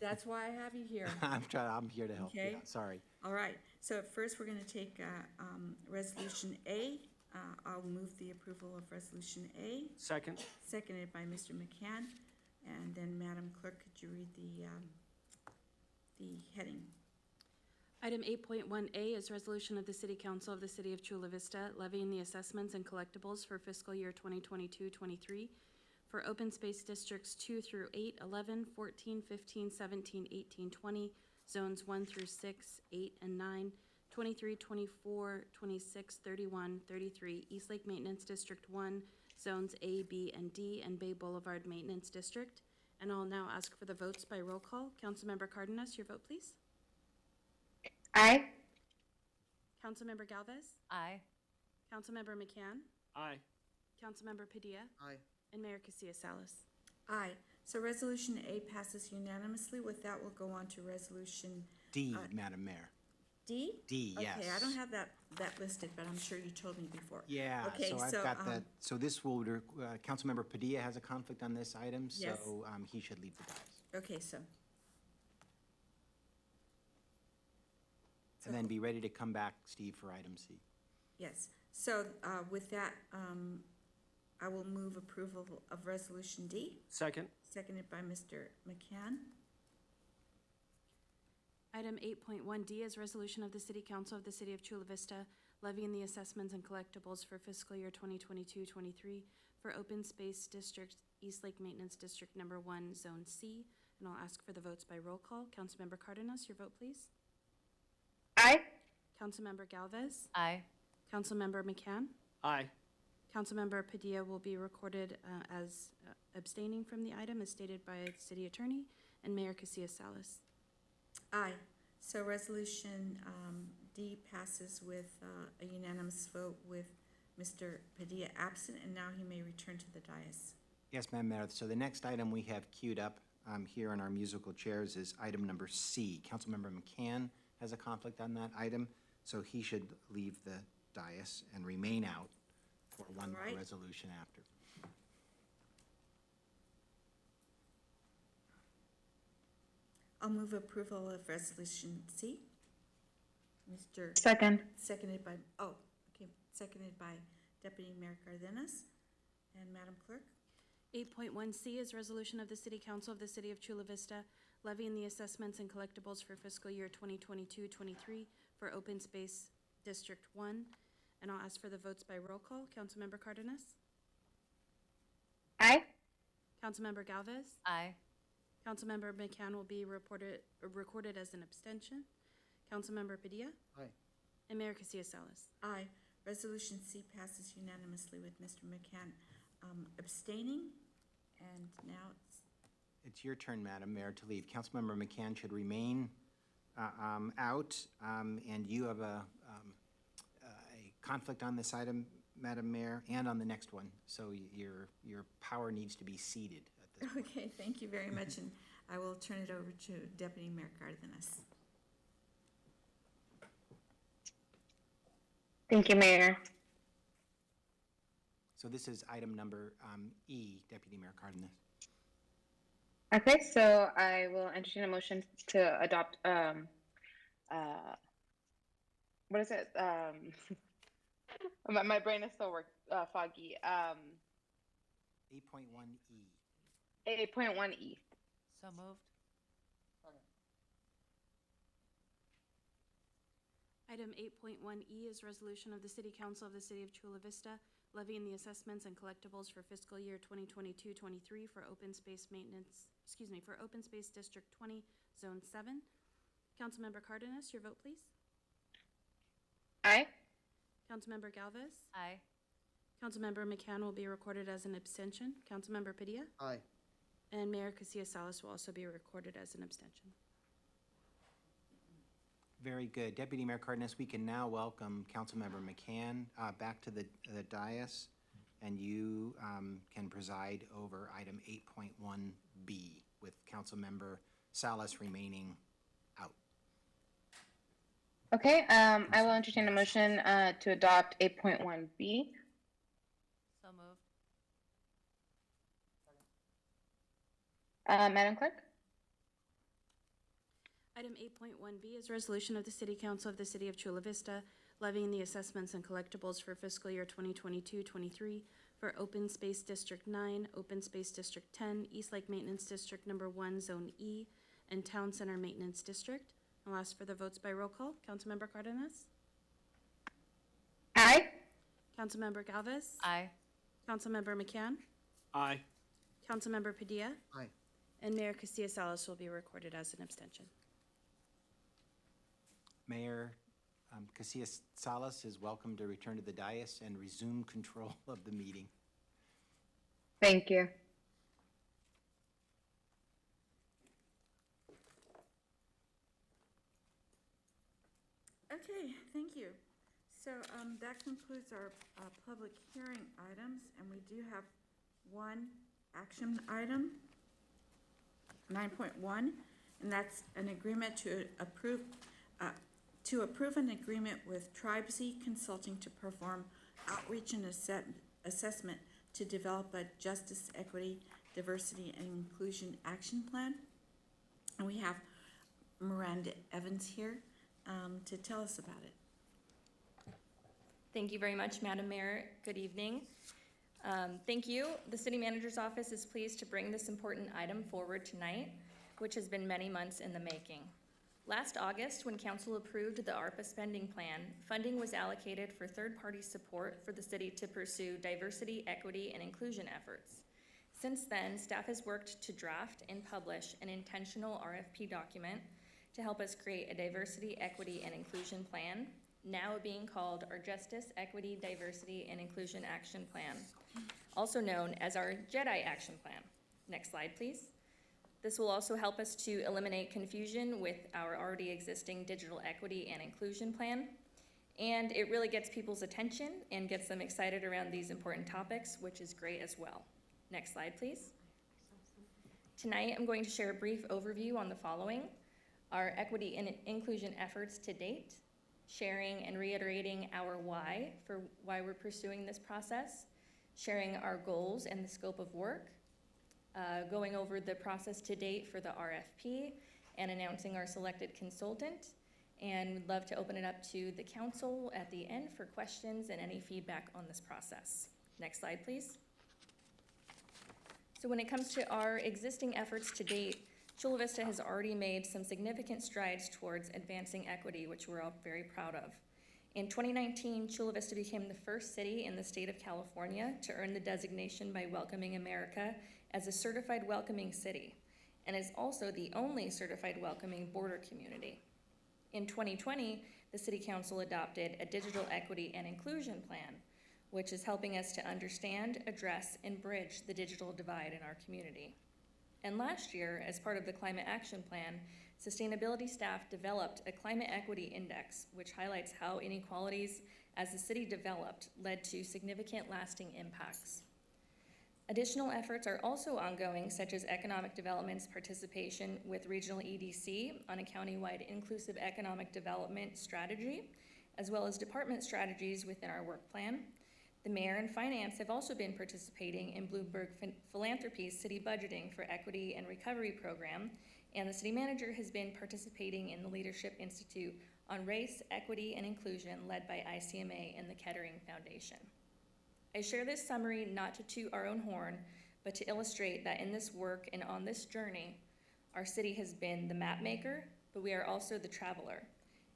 That's why I have you here. I'm here to help you Okay. out. Sorry. All right, so first we're going to take Resolution A. I'll move the approval of Resolution A, Second. seconded by Mr. McCann. And then, Madam Clerk, could you read the heading? Item 8.1A is resolution of the City Council of the City of Chula Vista levying the assessments and collectibles for fiscal year 2022-23 for open space districts 2 through 8, 11, 14, 15, 17, 18, 20, zones 1 through 6, 8, and 9, 23, 24, 26, 31, 33, Eastlake Maintenance District 1, zones A, B, and D, and Bay Boulevard Maintenance District. And I'll now ask for the votes by roll call. Councilmember Cardenas, your vote, please. Aye. Councilmember Galvez? Aye. Councilmember McCann? Aye. Councilmember Padilla? Aye. And Mayor Casillas-Salas. Aye. So Resolution A passes unanimously. With that, we'll go on to Resolution D, Madam Mayor. D? D, yes. Okay, I don't have that listed, but I'm sure you told me before. Yeah, Okay, so I've got that. So this will, Councilmember Padilla has a conflict on this item, so Yes. he should leave the dais. Okay, so. And then be ready to come back, Steve, for item C. Yes, so with that, I will move approval of Resolution D, Second. seconded by Mr. McCann. Item 8.1D is resolution of the City Council of the City of Chula Vista levying the assessments and collectibles for fiscal year 2022-23 for open space district Eastlake Maintenance District Number 1, Zone C. And I'll ask for the votes by roll call. Councilmember Cardenas, your vote, please. Aye. Councilmember Galvez? Aye. Councilmember McCann? Aye. Councilmember Padilla will be recorded as abstaining from the item as stated by the City Attorney, and Mayor Casillas-Salas. Aye, so Resolution D passes with a unanimous vote with Mr. Padilla absent, and now he may return to the dais. Yes, Madam Mayor. So the next item we have queued up here in our musical chairs is item number C. Councilmember McCann has a conflict on that item, so he should leave the dais and remain out for one more right. resolution after. I'll move approval of Resolution C. Mr. Second. Seconded by, seconded by Deputy Mayor Cardenas. And Madam Clerk? 8.1C is resolution of the City Council of the City of Chula Vista levying the assessments and collectibles for fiscal year 2022-23 for open space District 1. And I'll ask for the votes by roll call. Councilmember Cardenas? Aye. Councilmember Galvez? Aye. Councilmember McCann will be recorded as an abstention. Councilmember Padilla? Aye. And Mayor Casillas-Salas. Aye. Resolution C passes unanimously with Mr. McCann abstaining. And now It's your turn, Madam Mayor, to leave. Councilmember McCann should remain out, and you have a conflict on this item, Madam Mayor, and on the next one. So your power needs to be ceded at this point. Okay, thank you very much, and I will turn it over to Deputy Mayor Cardenas. Thank you, Mayor. So this is item number E, Deputy Mayor Cardenas. Okay, so I will entertain a motion to adopt, what is it? My brain is still foggy. 8.1E. 8.1E. So moved. Item 8.1E is resolution of the City Council of the City of Chula Vista levying the assessments and collectibles for fiscal year 2022-23 for open space maintenance, for Open Space District 20, Zone 7. Councilmember Cardenas, your vote, please. Aye. Councilmember Galvez. Aye. Councilmember McCann will be recorded as an abstention. Councilmember Padilla. Aye. And Mayor Casillas-Salas will also be recorded as an abstention. Very good. Deputy Mayor Cardenas, we can now welcome Councilmember McCann back to the dais, and you can preside over item 8.1B with Councilmember Salas remaining out. Okay, I will entertain a motion to adopt 8.1B. So moved. Madam Clerk? Item 8.1B is resolution of the City Council of the City of Chula Vista levying the assessments and collectibles for fiscal year 2022-23 for Open Space District 9, Open Space District 10, East Lake Maintenance District Number 1, Zone E, and Town Center Maintenance District. I'll ask for the votes by roll call. Councilmember Cardenas? Aye. Councilmember Galvez? Aye. Councilmember McCann? Aye. Councilmember Padilla? Aye. And Mayor Casillas-Salas will be recorded as an abstention. Mayor Casillas-Salas is welcome to return to the dais and resume control of the meeting. Thank you. Okay, thank you. So that concludes our public hearing items, and we do have one action item, 9.1, and that's an agreement to approve an agreement with Tribesy Consulting to perform outreach and assessment to develop a justice, equity, diversity, and inclusion action plan. And we have Miranda Evans here to tell us about it. Thank you very much, Madam Mayor. Good evening. Thank you. The City Manager's Office is pleased to bring this important item forward tonight, which has been many months in the making. Last August, when Council approved the ARPA spending plan, funding was allocated for third-party support for the city to pursue diversity, equity, and inclusion efforts. Since then, staff has worked to draft and publish an intentional RFP document to help us create a diversity, equity, and inclusion plan, now being called our Justice, Equity, Diversity, and Inclusion Action Plan, also known as our JEDI Action Plan. Next slide, please. This will also help us to eliminate confusion with our already existing Digital Equity and Inclusion Plan, and it really gets people's attention and gets them excited around these important topics, which is great as well. Next slide, please. Tonight, I'm going to share a brief overview on the following: our equity and inclusion efforts to date, sharing and reiterating our why for why we're pursuing this process, sharing our goals and the scope of work, going over the process to date for the RFP, and announcing our selected consultant. And we'd love to open it up to the council at the end for questions and any feedback on this process. Next slide, please. So when it comes to our existing efforts to date, Chula Vista has already made some significant strides towards advancing equity, which we're all very proud of. In 2019, Chula Vista became the first city in the state of California to earn the designation by Welcoming America as a certified welcoming city, and is also the only certified welcoming border community. In 2020, the City Council adopted a Digital Equity and Inclusion Plan, which is helping us to understand, address, and bridge the digital divide in our community. And last year, as part of the Climate Action Plan, sustainability staff developed a Climate Equity Index, which highlights how inequalities as the city developed led to significant lasting impacts. Additional efforts are also ongoing, such as economic development's participation with regional EDC on a countywide inclusive economic development strategy, as well as department strategies within our work plan. The mayor and finance have also been participating in Bloomberg Philanthropy's city budgeting for equity and recovery program, and the city manager has been participating in the Leadership Institute on Race, Equity, and Inclusion led by ICMA and the Kettering Foundation. I share this summary not to toot our own horn, but to illustrate that in this work and on this journey, our city has been the map maker, but we are also the traveler.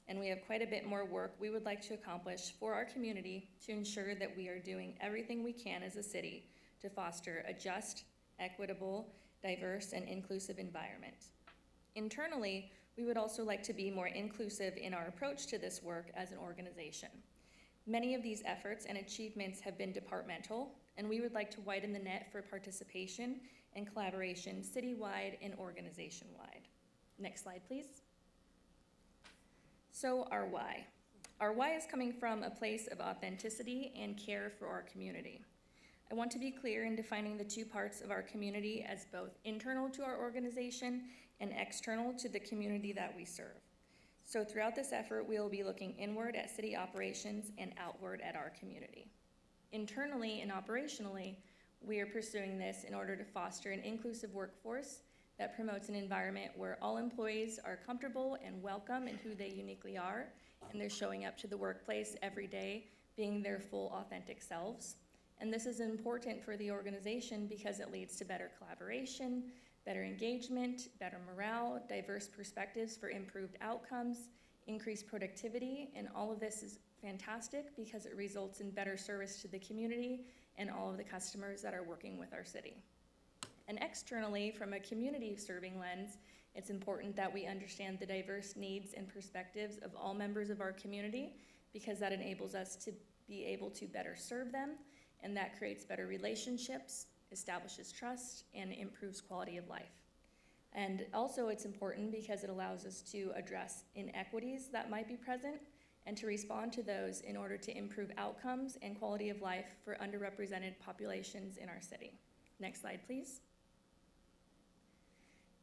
And we have quite a bit more work we would like to accomplish for our community to ensure that we are doing everything we can as a city to foster a just, equitable, diverse, and inclusive environment. Internally, we would also like to be more inclusive in our approach to this work as an organization. Many of these efforts and achievements have been departmental, and we would like to widen the net for participation and collaboration citywide and organization-wide. Next slide, please. So our why. Our why is coming from a place of authenticity and care for our community. I want to be clear in defining the two parts of our community as both internal to our organization and external to the community that we serve. So throughout this effort, we will be looking inward at city operations and outward at our community. Internally and operationally, we are pursuing this in order to foster an inclusive workforce that promotes an environment where all employees are comfortable and welcome in who they uniquely are, and they're showing up to the workplace every day being their full authentic selves. And this is important for the organization because it leads to better collaboration, better engagement, better morale, diverse perspectives for improved outcomes, increased productivity, and all of this is fantastic because it results in better service to the community and all of the customers that are working with our city. And externally, from a community serving lens, it's important that we understand the diverse needs and perspectives of all members of our community because that enables us to be able to better serve them, and that creates better relationships, establishes trust, and improves quality of life. And also it's important because it allows us to address inequities that might be present and to respond to those in order to improve outcomes and quality of life for underrepresented populations in our city. Next slide, please.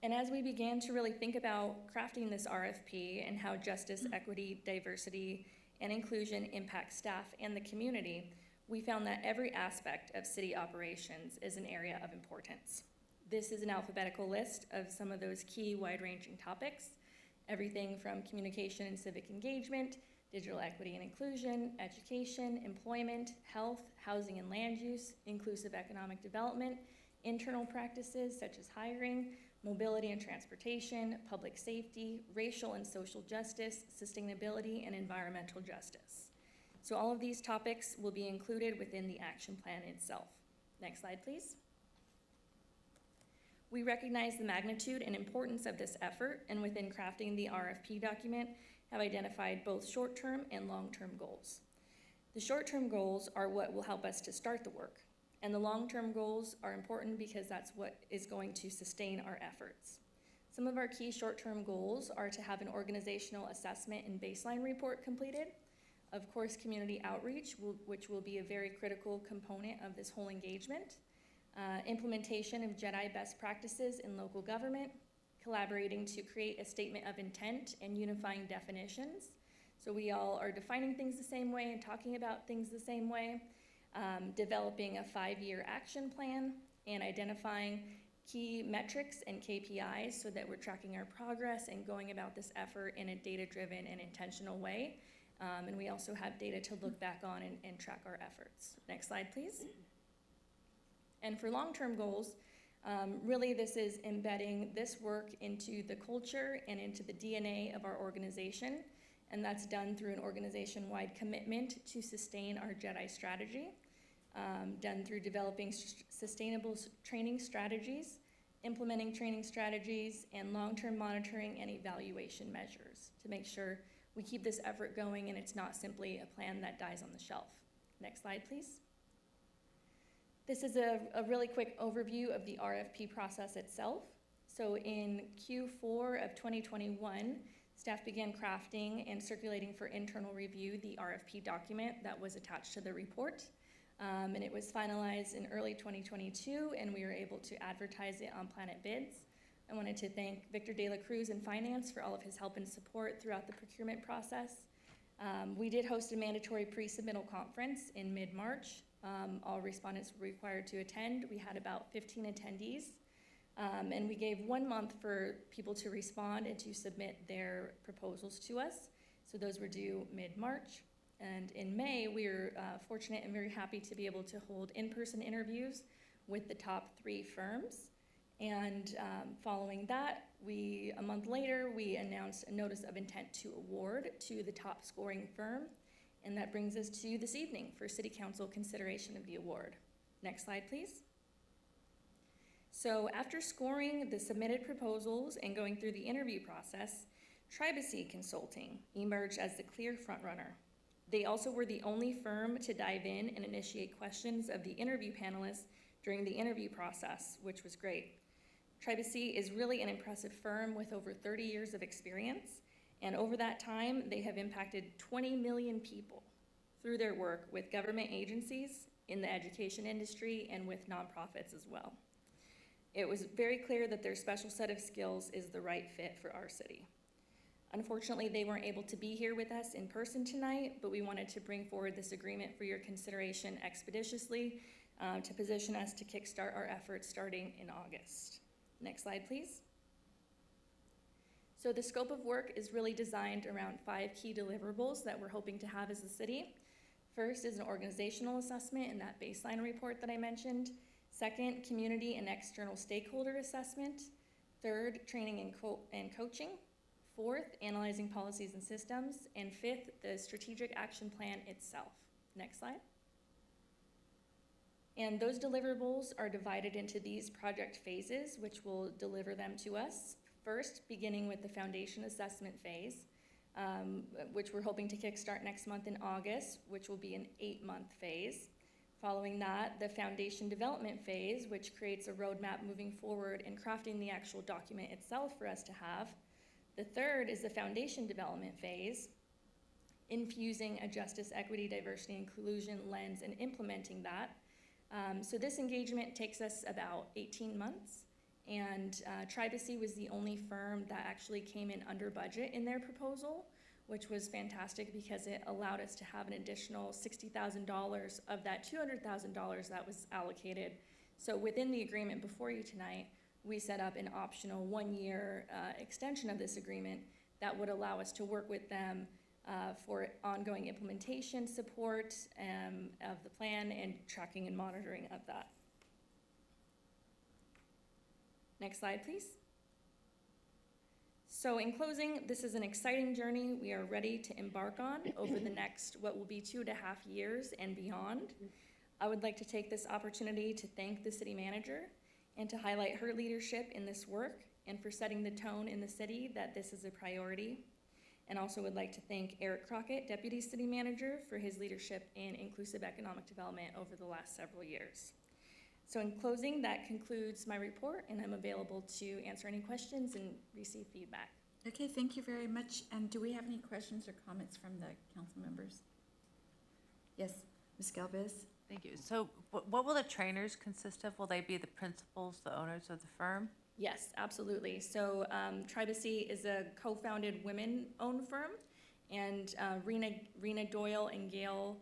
And as we began to really think about crafting this RFP and how justice, equity, diversity, and inclusion impact staff and the community, we found that every aspect of city operations is an area of importance. This is an alphabetical list of some of those key wide-ranging topics, everything from communication and civic engagement, digital equity and inclusion, education, employment, health, housing and land use, inclusive economic development, internal practices such as hiring, mobility and transportation, public safety, racial and social justice, sustainability, and environmental justice. So all of these topics will be included within the action plan itself. Next slide, please. We recognize the magnitude and importance of this effort, and within crafting the RFP document, have identified both short-term and long-term goals. The short-term goals are what will help us to start the work, and the long-term goals are important because that's what is going to sustain our efforts. Some of our key short-term goals are to have an organizational assessment and baseline report completed. Of course, community outreach, which will be a very critical component of this whole engagement. Implementation of JEDI best practices in local government, collaborating to create a statement of intent and unifying definitions. So we all are defining things the same way and talking about things the same way. Developing a 5-year action plan and identifying key metrics and KPIs so that we're tracking our progress and going about this effort in a data-driven and intentional way. And we also have data to look back on and track our efforts. Next slide, please. And for long-term goals, really this is embedding this work into the culture and into the DNA of our organization. And that's done through an organization-wide commitment to sustain our JEDI strategy, done through developing sustainable training strategies, implementing training strategies, and long-term monitoring and evaluation measures to make sure we keep this effort going and it's not simply a plan that dies on the shelf. Next slide, please. This is a really quick overview of the RFP process itself. So in Q4 of 2021, staff began crafting and circulating for internal review the RFP document that was attached to the report. And it was finalized in early 2022, and we were able to advertise it on Planet Bids. I wanted to thank Victor De La Cruz in Finance for all of his help and support throughout the procurement process. We did host a mandatory pre-submittal conference in mid-March. All respondents were required to attend. We had about 15 attendees. And we gave 1 month for people to respond and to submit their proposals to us. So those were due mid-March. And in May, we were fortunate and very happy to be able to hold in-person interviews with the top 3 firms. And following that, a month later, we announced a notice of intent to award to the top scoring firm. And that brings us to this evening for City Council consideration of the award. Next slide, please. So after scoring the submitted proposals and going through the interview process, Tribacy Consulting emerged as the clear frontrunner. They also were the only firm to dive in and initiate questions of the interview panelists during the interview process, which was great. Tribacy is really an impressive firm with over 30 years of experience, and over that time, they have impacted 20 million people through their work with government agencies, in the education industry, and with nonprofits as well. It was very clear that their special set of skills is the right fit for our city. Unfortunately, they weren't able to be here with us in person tonight, but we wanted to bring forward this agreement for your consideration expeditiously to position us to kickstart our efforts starting in August. Next slide, please. So the scope of work is really designed around 5 key deliverables that we're hoping to have as a city. First is an organizational assessment and that baseline report that I mentioned. Second, community and external stakeholder assessment. Third, training and coaching. Fourth, analyzing policies and systems. And fifth, the strategic action plan itself. Next slide. And those deliverables are divided into these project phases, which will deliver them to us. First, beginning with the foundation assessment phase, which we're hoping to kickstart next month in August, which will be an 8-month phase. Following that, the foundation development phase, which creates a roadmap moving forward and crafting the actual document itself for us to have. The third is the foundation development phase, infusing a justice, equity, diversity, inclusion lens and implementing that. So this engagement takes us about 18 months, and Tribacy was the only firm that actually came in under budget in their proposal, which was fantastic because it allowed us to have an additional $60,000 of that $200,000 that was allocated. So within the agreement before you tonight, we set up an optional 1-year extension of this agreement that would allow us to work with them for ongoing implementation support of the plan and tracking and monitoring of that. Next slide, please. So in closing, this is an exciting journey we are ready to embark on over the next, what will be 2.5 years and beyond. I would like to take this opportunity to thank the city manager and to highlight her leadership in this work and for setting the tone in the city that this is a priority. And also would like to thank Eric Crockett, Deputy City Manager, for his leadership in inclusive economic development over the last several years. So in closing, that concludes my report, and I'm available to answer any questions and receive feedback. Okay, thank you very much. And do we have any questions or comments from the council members? Yes, Ms. Galvez? Thank you. So what will the trainers consist of? Will they be the principals, the owners of the firm? Yes, absolutely. So Tribacy is a co-founded women-owned firm, and Rena Doyle and Gail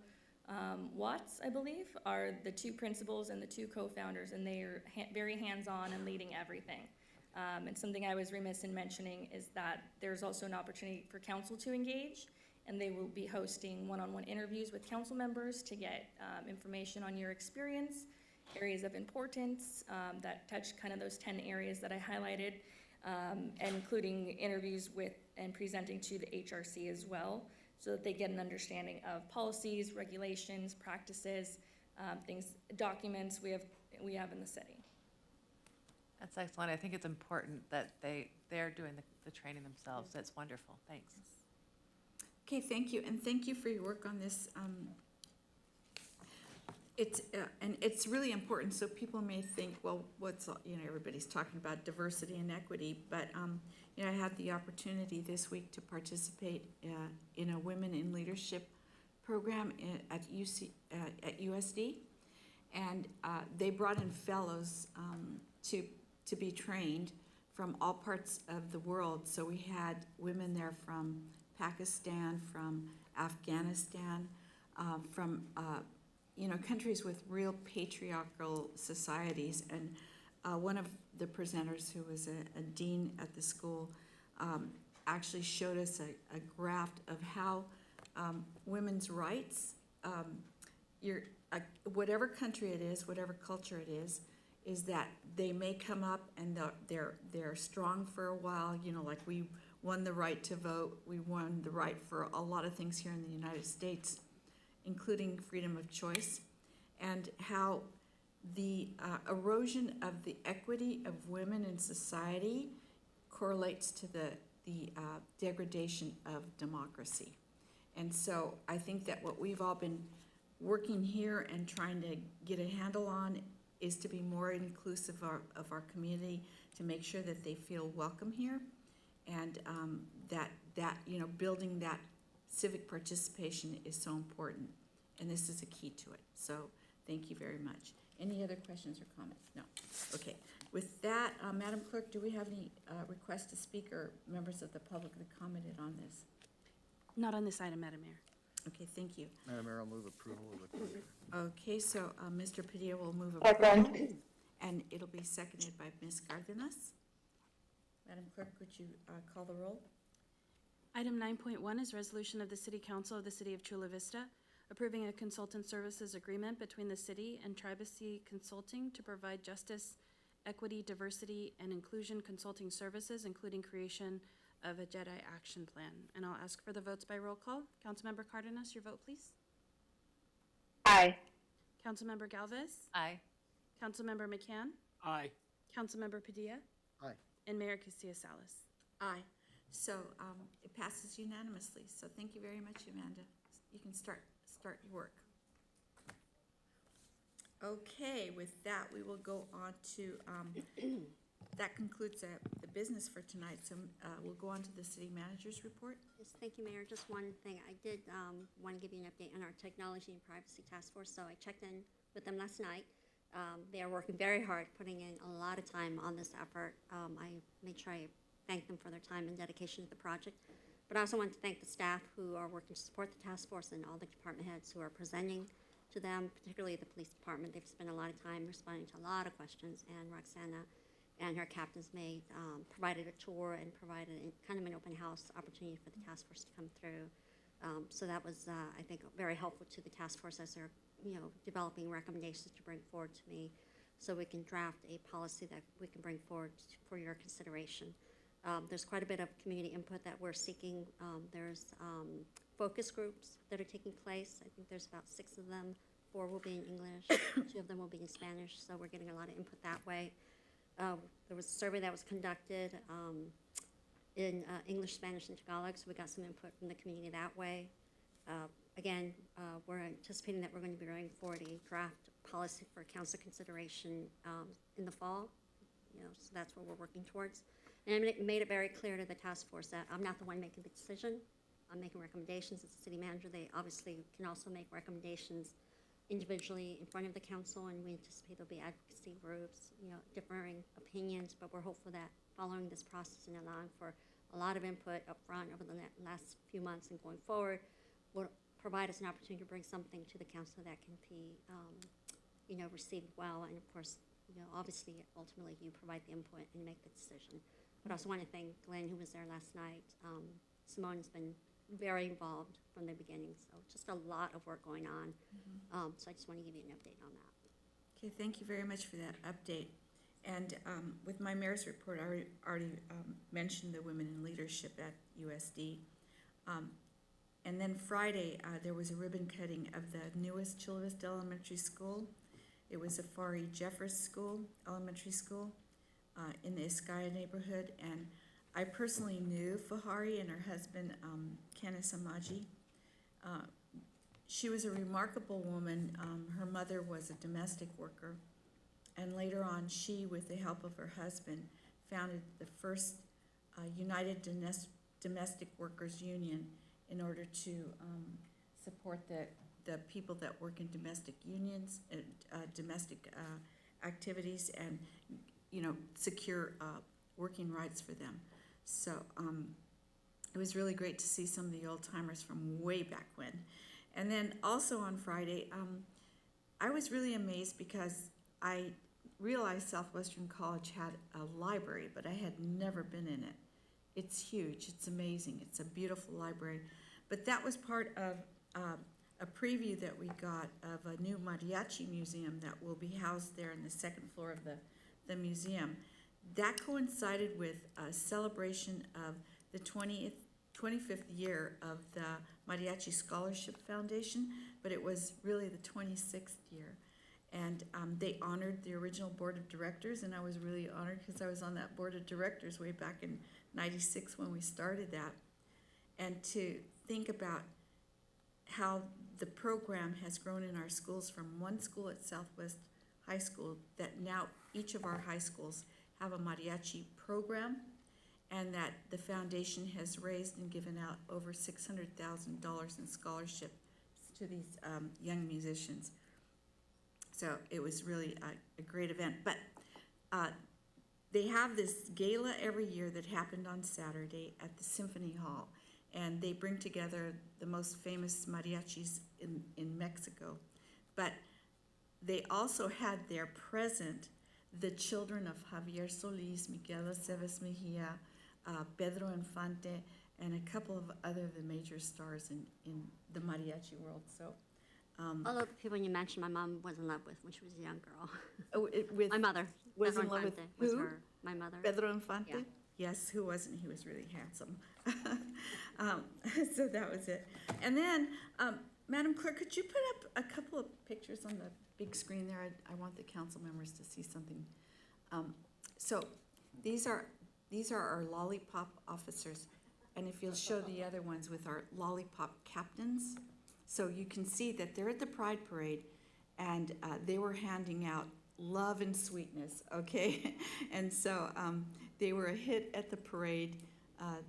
Watts, I believe, are the 2 principals and the 2 co-founders, and they are very hands-on and leading everything. And something I was remiss in mentioning is that there's also an opportunity for council to engage, and they will be hosting one-on-one interviews with council members to get information on your experience, areas of importance that touch kind of those 10 areas that I highlighted, and including interviews with and presenting to the HRC as well, so that they get an understanding of policies, regulations, practices, documents we have in the city. That's excellent. I think it's important that they're doing the training themselves. That's wonderful. Thanks. Okay, thank you, and thank you for your work on this. And it's really important, so people may think, well, everybody's talking about diversity and equity, but I had the opportunity this week to participate in a Women in Leadership program at USD, and they brought in fellows to be trained from all parts of the world. So we had women there from Pakistan, from Afghanistan, from, countries with real patriarchal societies. And one of the presenters, who was a dean at the school, actually showed us a graph of how women's rights, whatever country it is, whatever culture it is that they may come up and they're strong for a while, like we won the right to vote, we won the right for a lot of things here in the United States, including freedom of choice, and how the erosion of the equity of women in society correlates to the degradation of democracy. And so I think that what we've all been working here and trying to get a handle on is to be more inclusive of our community, to make sure that they feel welcome here, and that building that civic participation is so important, and this is a key to it. So thank you very much. Any other questions or comments? No. Okay. With that, Madam Clerk, do we have any requests to speak or members of the public that commented on this? Not on this item, Madam Mayor. Okay, thank you. Madam Mayor, I'll move approval of the closure. Okay, so Mr. Padilla will move approval, and it'll be seconded by Ms. Cardenas. Madam Clerk, would you call the roll? Item 9.1 is resolution of the City Council of the City of Chula Vista approving a consultant services agreement between the city and Tribacy Consulting to provide justice, equity, diversity, and inclusion consulting services, including creation of a JEDI action plan. And I'll ask for the votes by roll call. Councilmember Cardenas, your vote, please. Aye. Councilmember Galvez? Aye. Councilmember McCann? Aye. Councilmember Padilla? Aye. And Mayor Castillo-Salas. Aye. So it passes unanimously. So thank you very much, Amanda. You can start your work. Okay, with that, we will go on to, that concludes the business for tonight. So we'll go on to the city manager's report. Yes, thank you, Mayor. Just one thing. I did want to give you an update on our technology and privacy task force. So I checked in with them last night. They are working very hard, putting in a lot of time on this effort. I made sure I thank them for their time and dedication to the project. But I also want to thank the staff who are working to support the task force and all the department heads who are presenting to them, particularly the police department. They've spent a lot of time responding to a lot of questions, and Roxana and her captains provided a tour and provided kind of an open house opportunity for the task force to come through. So that was, I think, very helpful to the task force as they're developing recommendations to bring forward to me, so we can draft a policy that we can bring forward for your consideration. There's quite a bit of community input that we're seeking. There's focus groups that are taking place. I think there's about 6 of them. 4 will be in English, 2 of them will be in Spanish, so we're getting a lot of input that way. There was a survey that was conducted in English, Spanish, and Tagalog, so we got some input from the community that way. Again, we're anticipating that we're going to be bringing forward a draft policy for council consideration in the fall. So that's what we're working towards. And I made it very clear to the task force that I'm not the one making the decision. I'm making recommendations as the city manager. They obviously can also make recommendations individually in front of the council, and we anticipate there'll be advocacy groups, differing opinions, but we're hopeful that following this process and allowing for a lot of input up front over the last few months and going forward will provide us an opportunity to bring something to the council that can be, received well. And of course, obviously, ultimately, you provide the input and make the decision. But I also want to thank Glenn, who was there last night. Simone has been very involved from the beginning, so just a lot of work going on. So I just want to give you an update on that. Okay, thank you very much for that update. And with my mayor's report, I already mentioned the women in leadership at USD. And then Friday, there was a ribbon cutting of the newest Chula Vista Elementary School. It was a Fari Jeffers Elementary School in the Iskaya neighborhood. And I personally knew Fahari and her husband, Kenneth Samaji. She was a remarkable woman. Her mother was a domestic worker. And later on, she, with the help of her husband, founded the first United Domestic Workers Union in order to support the people that work in domestic unions, domestic activities, and secure working rights for them. So it was really great to see some of the old timers from way back when. And then also on Friday, I was really amazed because I realized Southwestern College had a library, but I had never been in it. It's huge, it's amazing, it's a beautiful library. But that was part of a preview that we got of a new mariachi museum that will be housed there on the second floor of the museum. That coincided with a celebration of the 25th year of the Mariachi Scholarship Foundation, but it was really the 26th year. And they honored the original board of directors, and I was really honored because I was on that board of directors way back in '96 when we started that. And to think about how the program has grown in our schools from one school at Southwest High School, that now each of our high schools have a mariachi program, and that the foundation has raised and given out over $600,000 in scholarships to these young musicians. So it was really a great event. But they have this gala every year that happened on Saturday at the Symphony Hall, and they bring together the most famous mariachis in Mexico. But they also had there present the children of Javier Solis, Miguel Aceves Mejia, Pedro Infante, and a couple of other of the major stars in the mariachi world. So, All of the people you mentioned, my mom was in love with when she was a young girl. With My mother. was Pedro in love with Infante was who? her, my mother. Pedro Infante? Yeah. Yes, who wasn't? He was really handsome. So that was it. And then, Madam Clerk, could you put up a couple of pictures on the big screen there? I want the council members to see something. So these are our lollipop officers, and if you'll show the other ones with our lollipop captains. So you can see that they're at the Pride Parade, and they were handing out love and sweetness, okay? And so they were a hit at the parade.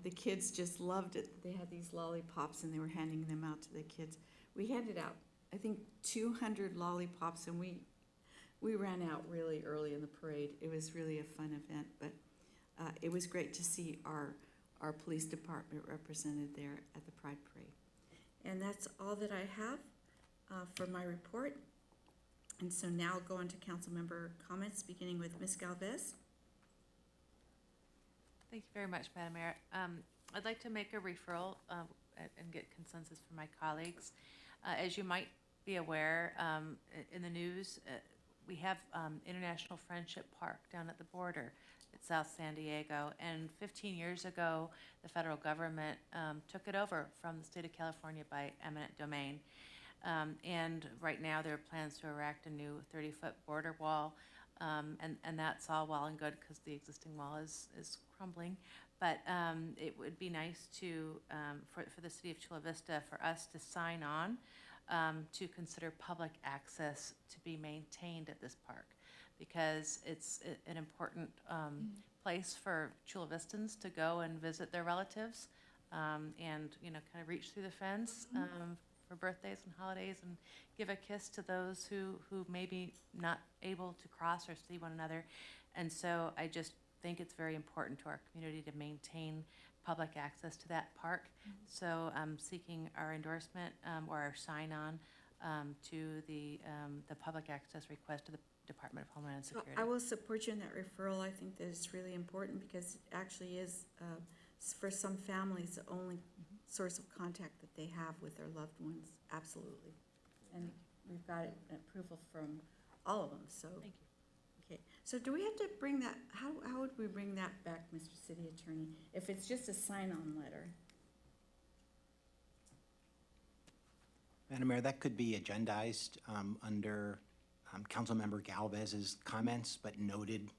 The kids just loved it. They had these lollipops, and they were handing them out to the kids. We handed out, I think, 200 lollipops, and we ran out really early in the parade. It was really a fun event, but it was great to see our police department represented there at the Pride Parade. And that's all that I have for my report. And so now I'll go on to council member comments, beginning with Ms. Galvez. Thank you very much, Madam Mayor. I'd like to make a referral and get consensus from my colleagues. As you might be aware, in the news, we have International Friendship Park down at the border at South San Diego. And 15 years ago, the federal government took it over from the state of California by eminent domain. And right now there are plans to erect a new 30-foot border wall. And that's all well and good because the existing wall is crumbling. But it would be nice to, for the city of Chula Vista, for us to sign on to consider public access to be maintained at this park, because it's an important place for Chula Vistans to go and visit their relatives and, kind of reach through the fence for birthdays and holidays and give a kiss to those who may be not able to cross or see one another. And so I just think it's very important to our community to maintain public access to that park. So I'm seeking our endorsement or our sign-on to the public access request to the Department of Homeland Security. I will support you in that referral. I think that it's really important because it actually is, for some families, the only source of contact that they have with their loved ones. Absolutely. And we've got approval from all of them, so. Thank you. Okay, so do we have to bring that, how would we bring that back, Mr. City Attorney, if it's just a sign-on letter? Madam Mayor, that could be agendized under Councilmember Galvez's comments, but noted,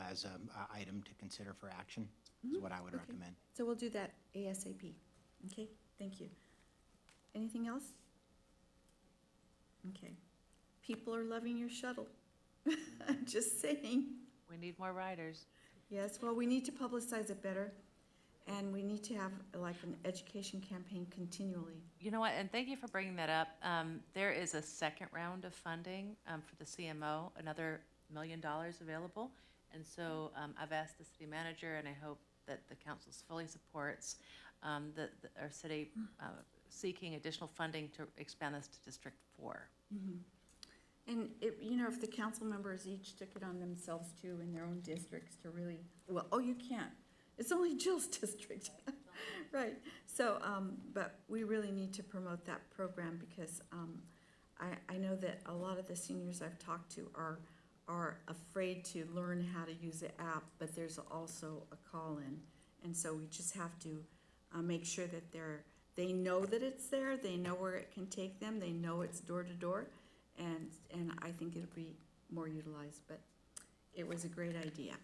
as an item to consider for action, is what I would recommend. So we'll do that ASAP. Okay, thank you. Anything else? Okay. People are loving your shuttle. I'm just saying. We need more riders. Yes, well, we need to publicize it better, and we need to have like an education campaign continually. You know what, and thank you for bringing that up. There is a second round of funding for the CMO, another $1 million available. And so I've asked the city manager, and I hope that the council fully supports our city seeking additional funding to expand this to District 4. And if the council members each took it on themselves too in their own districts to really, you can't. It's only Jill's district. Right. So, but we really need to promote that program because I know that a lot of the seniors I've talked to are afraid to learn how to use the app, but there's also a call-in. And so we just have to make sure that they know that it's there, they know where it can take them, they know it's door to door, and I think it'll be more utilized, but it was a great idea.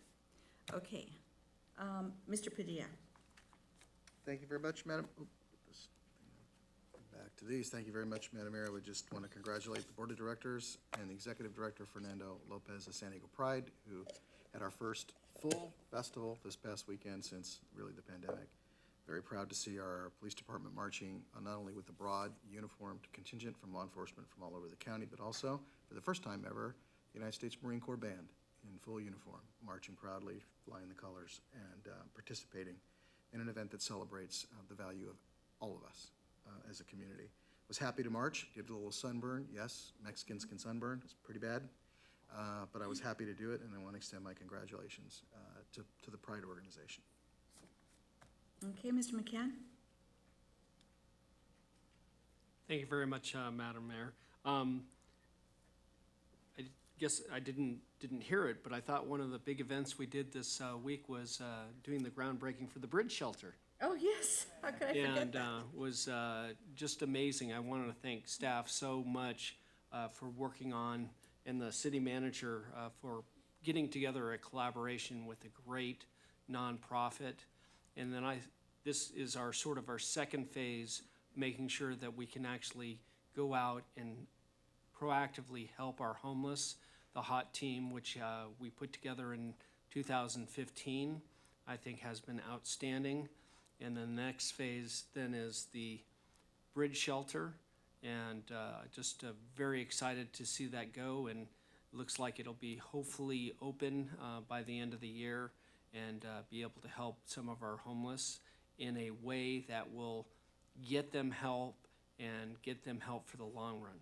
Okay, Mr. Padilla. Thank you very much, Madam. Back to these. Thank you very much, Madam Mayor. I would just want to congratulate the Board of Directors and the Executive Director, Fernando Lopez of San Diego Pride, who had our first full festival this past weekend since really the pandemic. Very proud to see our police department marching not only with a broad uniformed contingent from law enforcement from all over the county, but also, for the first time ever, the United States Marine Corps Band in full uniform, marching proudly, flying the colors, and participating in an event that celebrates the value of all of us as a community. Was happy to march, did a little sunburn. Yes, Mexicans can sunburn, it's pretty bad. But I was happy to do it, and I want to extend my congratulations to the Pride organization. Okay, Mr. McCann. Thank you very much, Madam Mayor. I guess I didn't hear it, but I thought one of the big events we did this week was doing the groundbreaking for the bridge shelter. Oh, yes. How could I forget that? And was just amazing. I wanted to thank staff so much for working on, and the city manager for getting together a collaboration with a great nonprofit. And then this is our sort of our second phase, making sure that we can actually go out and proactively help our homeless. The HOT team, which we put together in 2015, I think has been outstanding. And the next phase then is the bridge shelter, and just very excited to see that go. And it looks like it'll be hopefully open by the end of the year, and be able to help some of our homeless in a way that will get them help and get them help for the long run.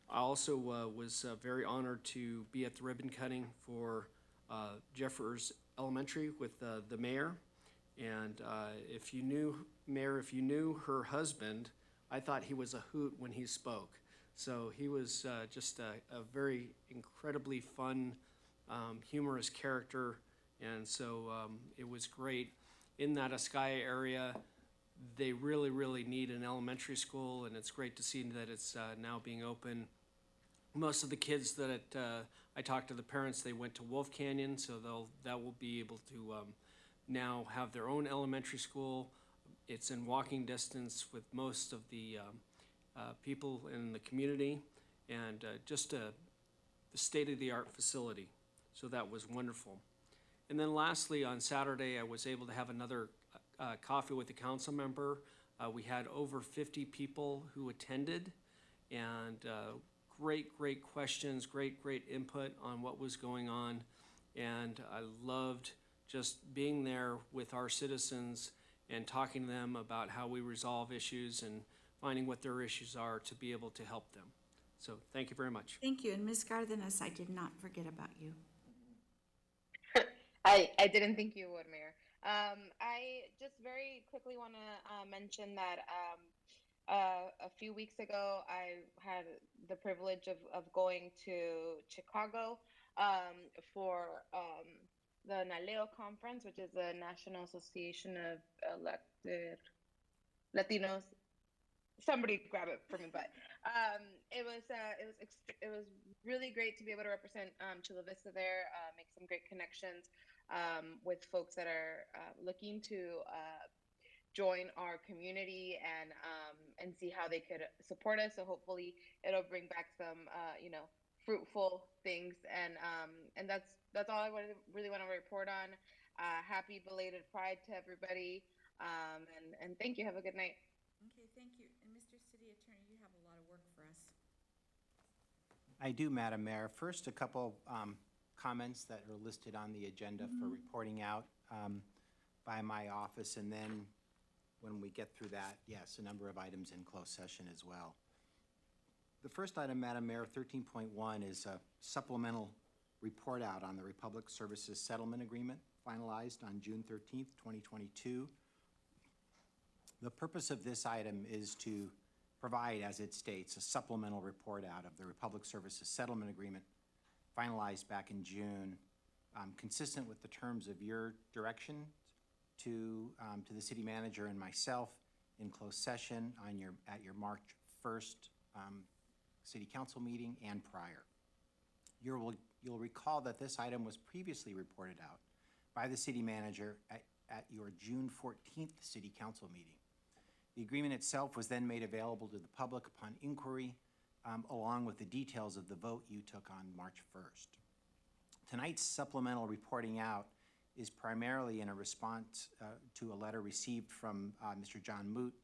I also was very honored to be at the ribbon cutting for Jeffers Elementary with the mayor. And if you knew her husband, I thought he was a hoot when he spoke. So he was just a very incredibly fun, humorous character. And so it was great. In that Ascaya area, they really, really need an elementary school, and it's great to see that it's now being open. Most of the kids that I talked to the parents, they went to Wolf Canyon, so that will be able to now have their own elementary school. It's in walking distance with most of the people in the community, and just the state-of-the-art facility. So that was wonderful. And then lastly, on Saturday, I was able to have another coffee with a council member. We had over 50 people who attended, and great questions, great input on what was going on. And I loved just being there with our citizens and talking to them about how we resolve issues and finding what their issues are to be able to help them. So thank you very much. Thank you. And Ms. Cardenas, I did not forget about you. I didn't think you would, Mayor. I just very quickly want to mention that a few weeks ago, I had the privilege of going to Chicago for the NALEO conference, which is the National Association of Elected Latinos. Somebody grab it for me, but it was really great to be able to represent Chula Vista there, make some great connections with folks that are looking to join our community and see how they could support us. So hopefully it'll bring back some fruitful things, and that's all I really want to report on. Happy belated Pride to everybody, and thank you. Have a good night. Okay, thank you. And Mr. City Attorney, you have a lot of work for us. I do, Madam Mayor. First, a couple comments that are listed on the agenda for reporting out. by my office, and then when we get through that, yes, a number of items in closed session as well. The first item, Madam Mayor, 13.1, is a supplemental report out on the Republic Services Settlement Agreement finalized on June 13th, 2022. The purpose of this item is to provide, as it states, a supplemental report out of the Republic Services Settlement Agreement finalized back in June, consistent with the terms of your direction to the city manager and myself in closed session at your March 1st city council meeting and prior. You'll recall that this item was previously reported out by the city manager at your June 14th city council meeting. The agreement itself was then made available to the public upon inquiry, along with the details of the vote you took on March 1st. Tonight's supplemental reporting out is primarily in a response to a letter received from Mr. John Moot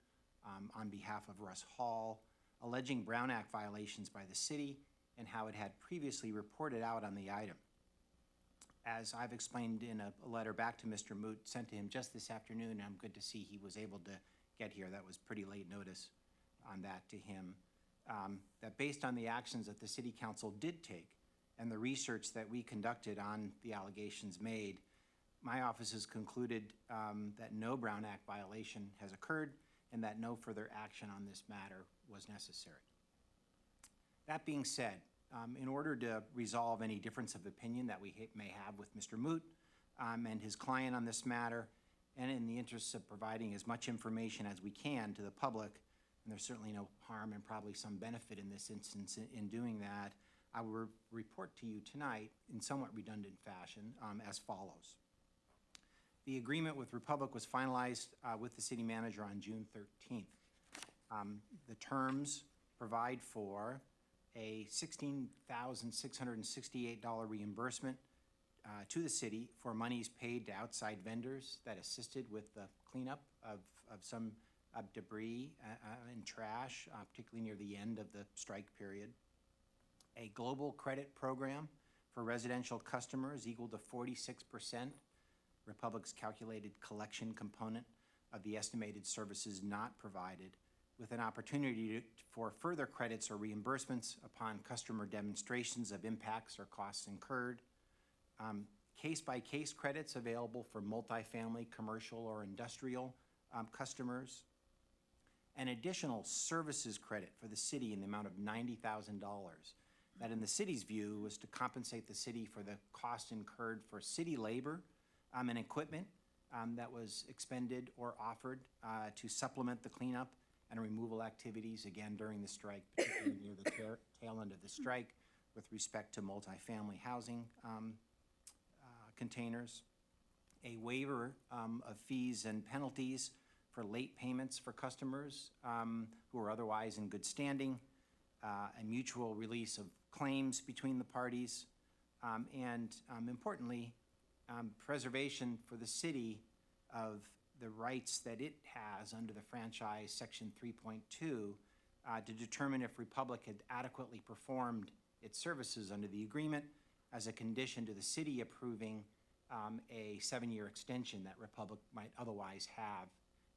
on behalf of Russ Hall, alleging Brown Act violations by the city and how it had previously reported out on the item. As I've explained in a letter back to Mr. Moot sent to him just this afternoon, and I'm good to see he was able to get here. That was pretty late notice on that to him. That based on the actions that the City Council did take and the research that we conducted on the allegations made, my office has concluded that no Brown Act violation has occurred and that no further action on this matter was necessary. That being said, in order to resolve any difference of opinion that we may have with Mr. Moot and his client on this matter, and in the interests of providing as much information as we can to the public, and there's certainly no harm and probably some benefit in this instance in doing that, I will report to you tonight in somewhat redundant fashion as follows. The agreement with Republic was finalized with the city manager on June 13th. The terms provide for a $16,668 reimbursement to the city for monies paid to outside vendors that assisted with the cleanup of some debris and trash, particularly near the end of the strike period. A global credit program for residential customers equal to 46%, Republic's calculated collection component of the estimated services not provided, with an opportunity for further credits or reimbursements upon customer demonstrations of impacts or costs incurred. Case-by-case credits available for multifamily, commercial, or industrial customers. An additional services credit for the city in the amount of $90,000 that in the city's view was to compensate the city for the cost incurred for city labor and equipment that was expended or offered to supplement the cleanup and removal activities, again, during the strike, particularly near the tail end of the strike, with respect to multifamily housing containers. A waiver of fees and penalties for late payments for customers who are otherwise in good standing, a mutual release of claims between the parties, and importantly, preservation for the city of the rights that it has under the franchise section 3.2 to determine if Republic had adequately performed its services under the agreement as a condition to the city approving a 7-year extension that Republic might otherwise have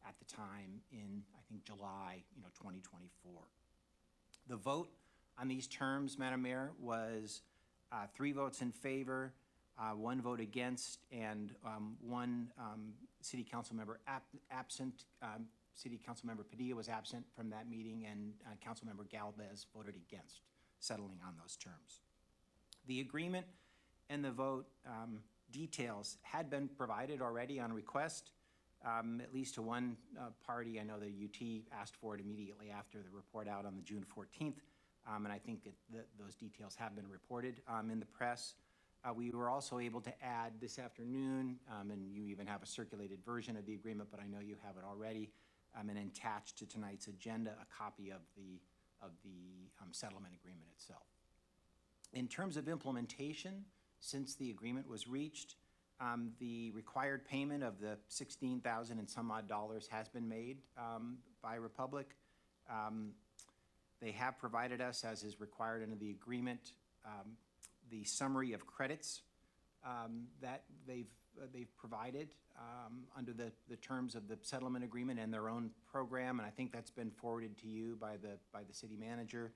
at the time in, I think, July, 2024. The vote on these terms, Madam Mayor, was 3 votes in favor, 1 vote against, and 1 city council member absent. City council member Padilla was absent from that meeting, and council member Galvez voted against settling on those terms. The agreement and the vote details had been provided already on request, at least to one party. I know the UT asked for it immediately after the report out on the June 14th, and I think that those details have been reported in the press. We were also able to add this afternoon, and you even have a circulated version of the agreement, but I know you have it already, and attached to tonight's agenda a copy of the settlement agreement itself. In terms of implementation, since the agreement was reached, the required payment of the $16,000 and some odd dollars has been made by Republic. They have provided us, as is required under the agreement, the summary of credits that they've provided under the terms of the settlement agreement and their own program, and I think that's been forwarded to you by the city manager.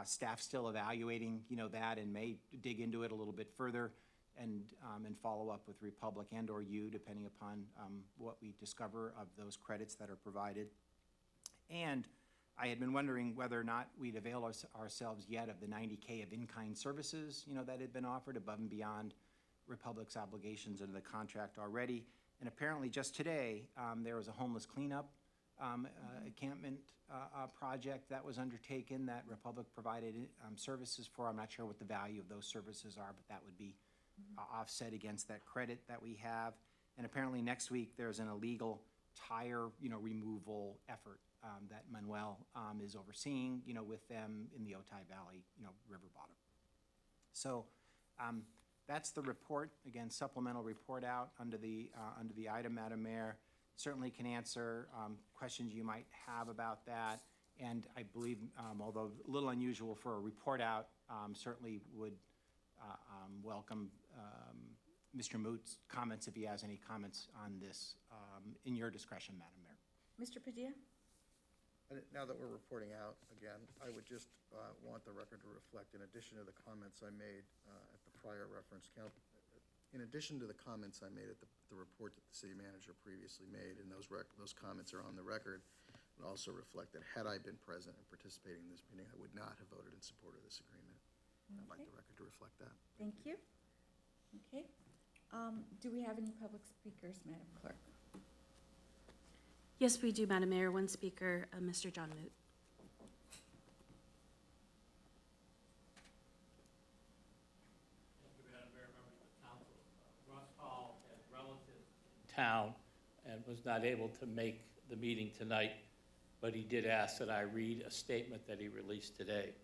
Staff's still evaluating, that, and may dig into it a little bit further and follow up with Republic and/or you, depending upon what we discover of those credits that are provided. And I had been wondering whether or not we'd avail ourselves yet of the $90K of in-kind services, that had been offered above and beyond Republic's obligations under the contract already. And apparently just today, there was a homeless cleanup encampment project that was undertaken that Republic provided services for. I'm not sure what the value of those services are, but that would be offset against that credit that we have. And apparently next week, there's an illegal tire, removal effort that Manuel is overseeing, with them in the Otay Valley, river bottom. So that's the report. Again, supplemental report out under the item, Madam Mayor. Certainly can answer questions you might have about that. And I believe, although a little unusual for a report out, certainly would welcome Mr. Moot's comments if he has any comments on this in your discretion, Madam Mayor. Mr. Padilla? Now that we're reporting out again, I would just want the record to reflect, in addition to the comments I made at the prior reference count, in addition to the comments I made at the report that the city manager previously made, and those comments are on the record, and also reflect that had I been present and participating in this meeting, I would not have voted in support of this agreement. Okay. I'd like the record to reflect that. Thank you. Okay. Do we have any public speakers, Madam Clerk? Yes, we do, Madam Mayor. One speaker, Mr. John Moot. Thank you, Madam Mayor, members of the council. Russ Hall has relatives in town and was not able to make the meeting tonight, but he did ask that I read a statement that he released today.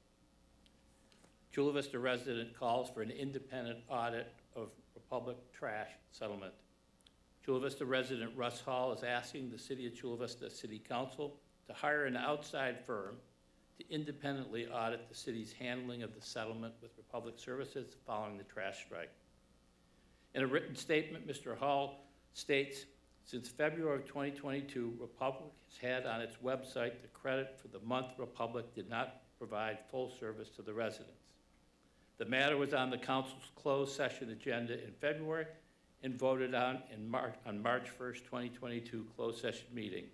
Chula Vista resident calls for an independent audit of Republic trash settlement. Chula Vista resident Russ Hall is asking the City of Chula Vista City Council to hire an outside firm to independently audit the city's handling of the settlement with Republic Services following the trash strike. In a written statement, Mr. Hall states, since February of 2022, Republic has had on its website the credit for the month Republic did not provide full service to the residents. The matter was on the council's closed session agenda in February and voted on March 1st, 2022 closed session meeting.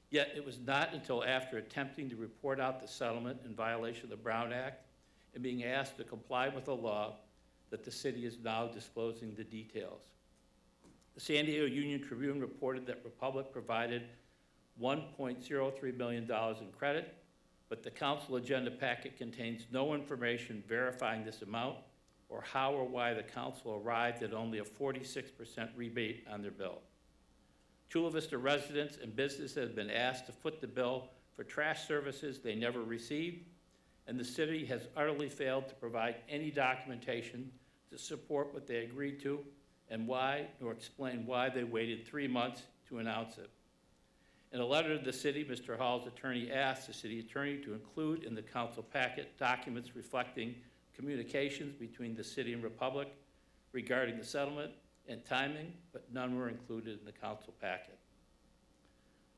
Yet it was not until after attempting to report out the settlement in violation of the Brown Act and being asked to comply with the law that the city is now disclosing the details. The San Diego Union Tribune reported that Republic provided $1.03 million in credit, but the council agenda packet contains no information verifying this amount or how or why the council arrived at only a 46% rebate on their bill. Chula Vista residents and businesses have been asked to foot the bill for trash services they never received, and the city has utterly failed to provide any documentation to support what they agreed to and why, nor explain why they waited 3 months to announce it. In a letter to the city, Mr. Hall's attorney asked the city attorney to include in the council packet documents reflecting communications between the city and Republic regarding the settlement and timing, but none were included in the council packet.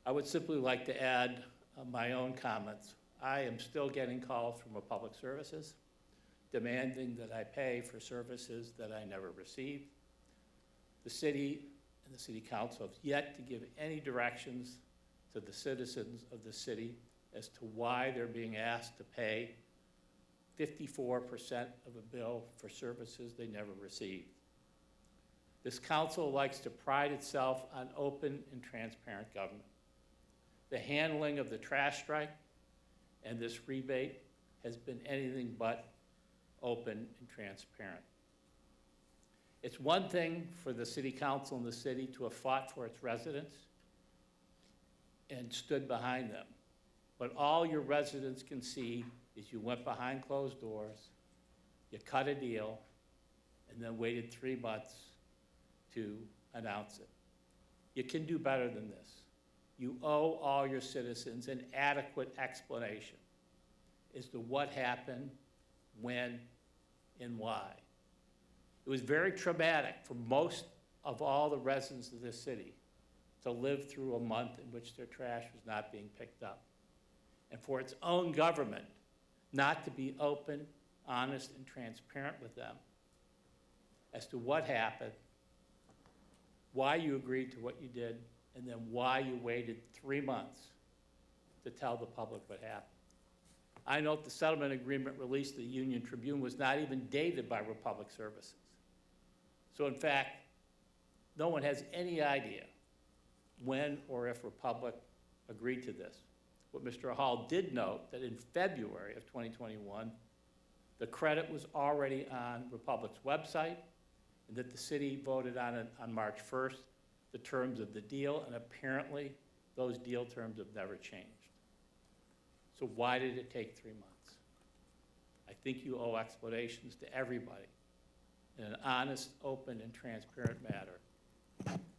I would simply like to add my own comments. I am still getting calls from Republic Services demanding that I pay for services that I never received. The city and the city council have yet to give any directions to the citizens of the city as to why they're being asked to pay 54% of a bill for services they never received. This council likes to pride itself on open and transparent government. The handling of the trash strike and this rebate has been anything but open and transparent. It's one thing for the city council and the city to have fought for its residents and stood behind them. But all your residents can see is you went behind closed doors, you cut a deal, and then waited 3 months to announce it. You can do better than this. You owe all your citizens an adequate explanation as to what happened, when, and why. It was very traumatic for most of all the residents of this city to live through a month in which their trash was not being picked up. And for its own government not to be open, honest, and transparent with them as to what happened, why you agreed to what you did, and then why you waited 3 months to tell the public what happened. I note the settlement agreement released to the Union Tribune was not even dated by Republic Services. So in fact, no one has any idea when or if Republic agreed to this. What Mr. Hall did note that in February of 2021, the credit was already on Republic's website, and that the city voted on it on March 1st, the terms of the deal, and apparently those deal terms have never changed. So why did it take 3 months? I think you owe explanations to everybody in an honest, open, and transparent manner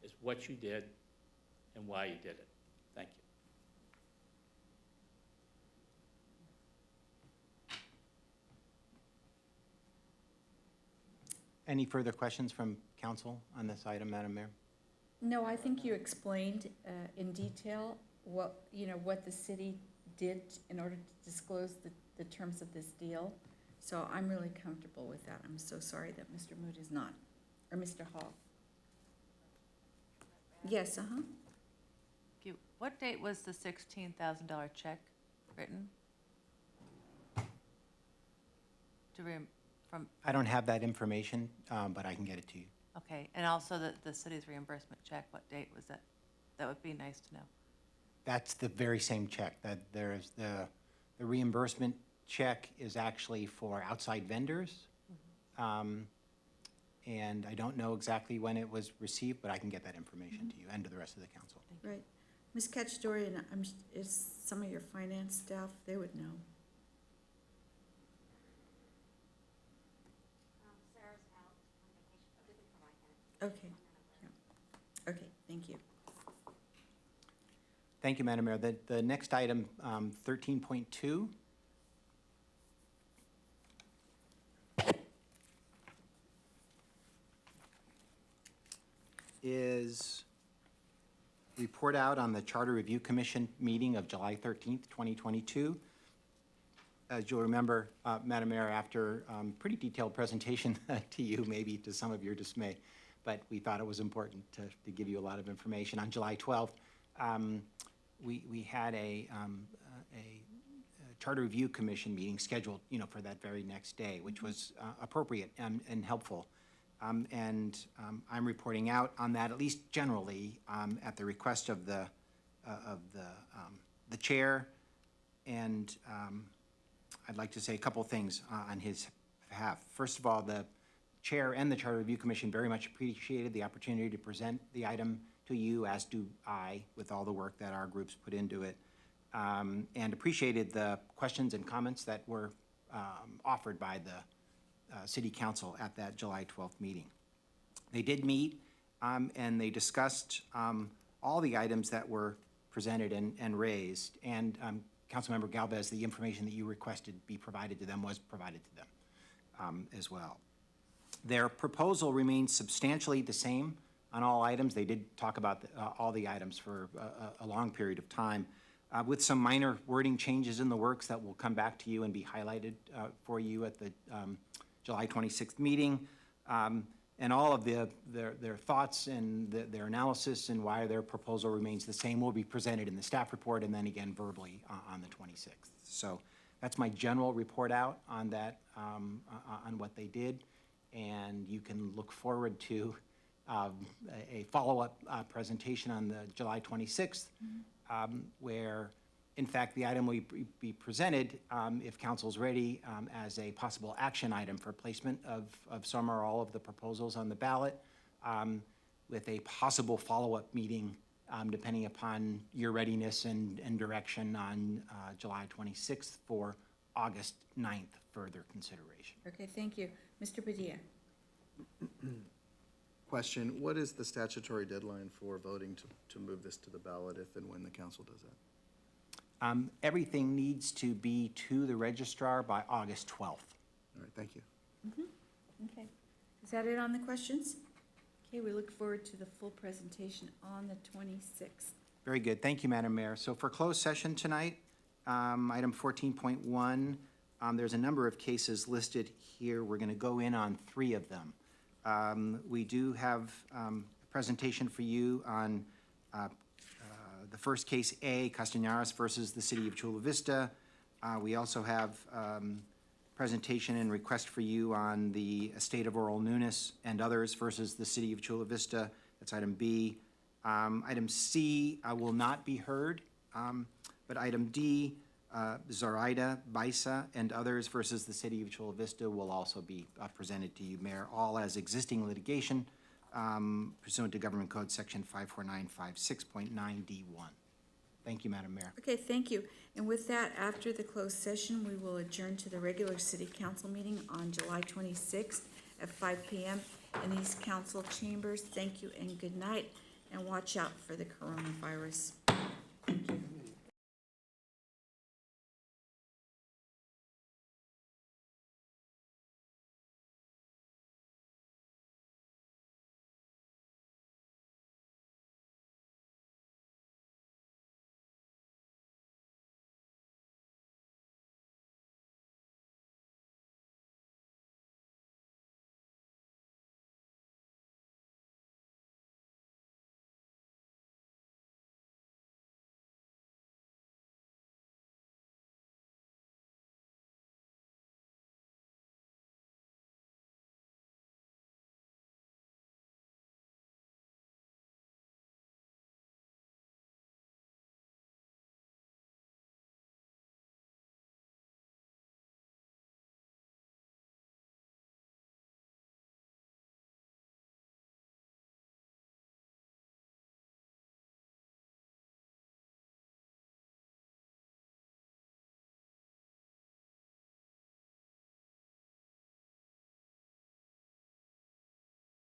is what you did and why you did it. Thank you. Any further questions from council on this item, Madam Mayor? No, I think you explained in detail what the city did in order to disclose the terms of this deal. So I'm really comfortable with that. I'm so sorry that Mr. Mood is not, or Mr. Hall. Yes, Thank you. What date was the $16,000 check written? I don't have that information, but I can get it to you. Okay, and also the city's reimbursement check, what date was that? That would be nice to know. That's the very same check. That there is the reimbursement check is actually for outside vendors. And I don't know exactly when it was received, but I can get that information to you and to the rest of the council. Right. Ms. Cacciatore, is some of your finance staff, they would know. Sarah's out on vacation, but we can provide that. Okay. Yeah. Okay, thank you. Thank you, Madam Mayor. The next item, 13.2. is report out on the Charter Review Commission meeting of July 13th, 2022. As you'll remember, Madam Mayor, after pretty detailed presentation to you, maybe to some of your dismay, but we thought it was important to give you a lot of information. On July 12th, we had a Charter Review Commission meeting scheduled, for that very next day, which was appropriate and helpful. I'm reporting out on that, at least generally, at the request of the chair, and I'd like to say a couple things on his behalf. First of all, the chair and the Charter Review Commission very much appreciated the opportunity to present the item to you, as do I, with all the work that our groups put into it, and appreciated the questions and comments that were offered by the City Council at that July 12th meeting. They did meet and they discussed all the items that were presented and raised, and Councilmember Galvez, the information that you requested be provided to them was provided to them as well. Their proposal remains substantially the same on all items. They did talk about all the items for a long period of time, with some minor wording changes in the works that will come back to you and be highlighted for you at the July 26th meeting, and all of their thoughts and their analysis and why their proposal remains the same will be presented in the staff report and then again verbally on the 26th. So that's my general report out on that, on what they did, and you can look forward to a follow-up presentation on the July 26th, where in fact, the item will be presented, if council's ready, as a possible action item for placement of some or all of the proposals on the ballot, with a possible follow-up meeting, depending upon your readiness and direction on July 26th for August 9th further consideration. Okay, thank you. Mr. Padilla. Question, what is the statutory deadline for voting to move this to the ballot if and when the council does that? Everything needs to be to the registrar by August 12th. All right, thank you. Okay. Is that it on the questions? Okay, we look forward to the full presentation on the 26th. Very good. Thank you, Madam Mayor. So for closed session tonight, item 14.1, there's a number of cases listed here. We're going to go in on 3 of them. We do have a presentation for you on the first case A, Castañares versus the City of Chula Vista. We also have presentation and request for you on the estate of Oral Nunes and others versus the City of Chula Vista. That's item B. Item C will not be heard, but item D, Zoraida, Baisa, and others versus the City of Chula Vista will also be presented to you, Mayor, all as existing litigation pursuant to Government Code Section 54956.9D1. Thank you, Madam Mayor. Okay, thank you. And with that, after the closed session, we will adjourn to the regular city council meeting on July 26th at 5 p.m. in these council chambers. Thank you and good night, and watch out for the coronavirus.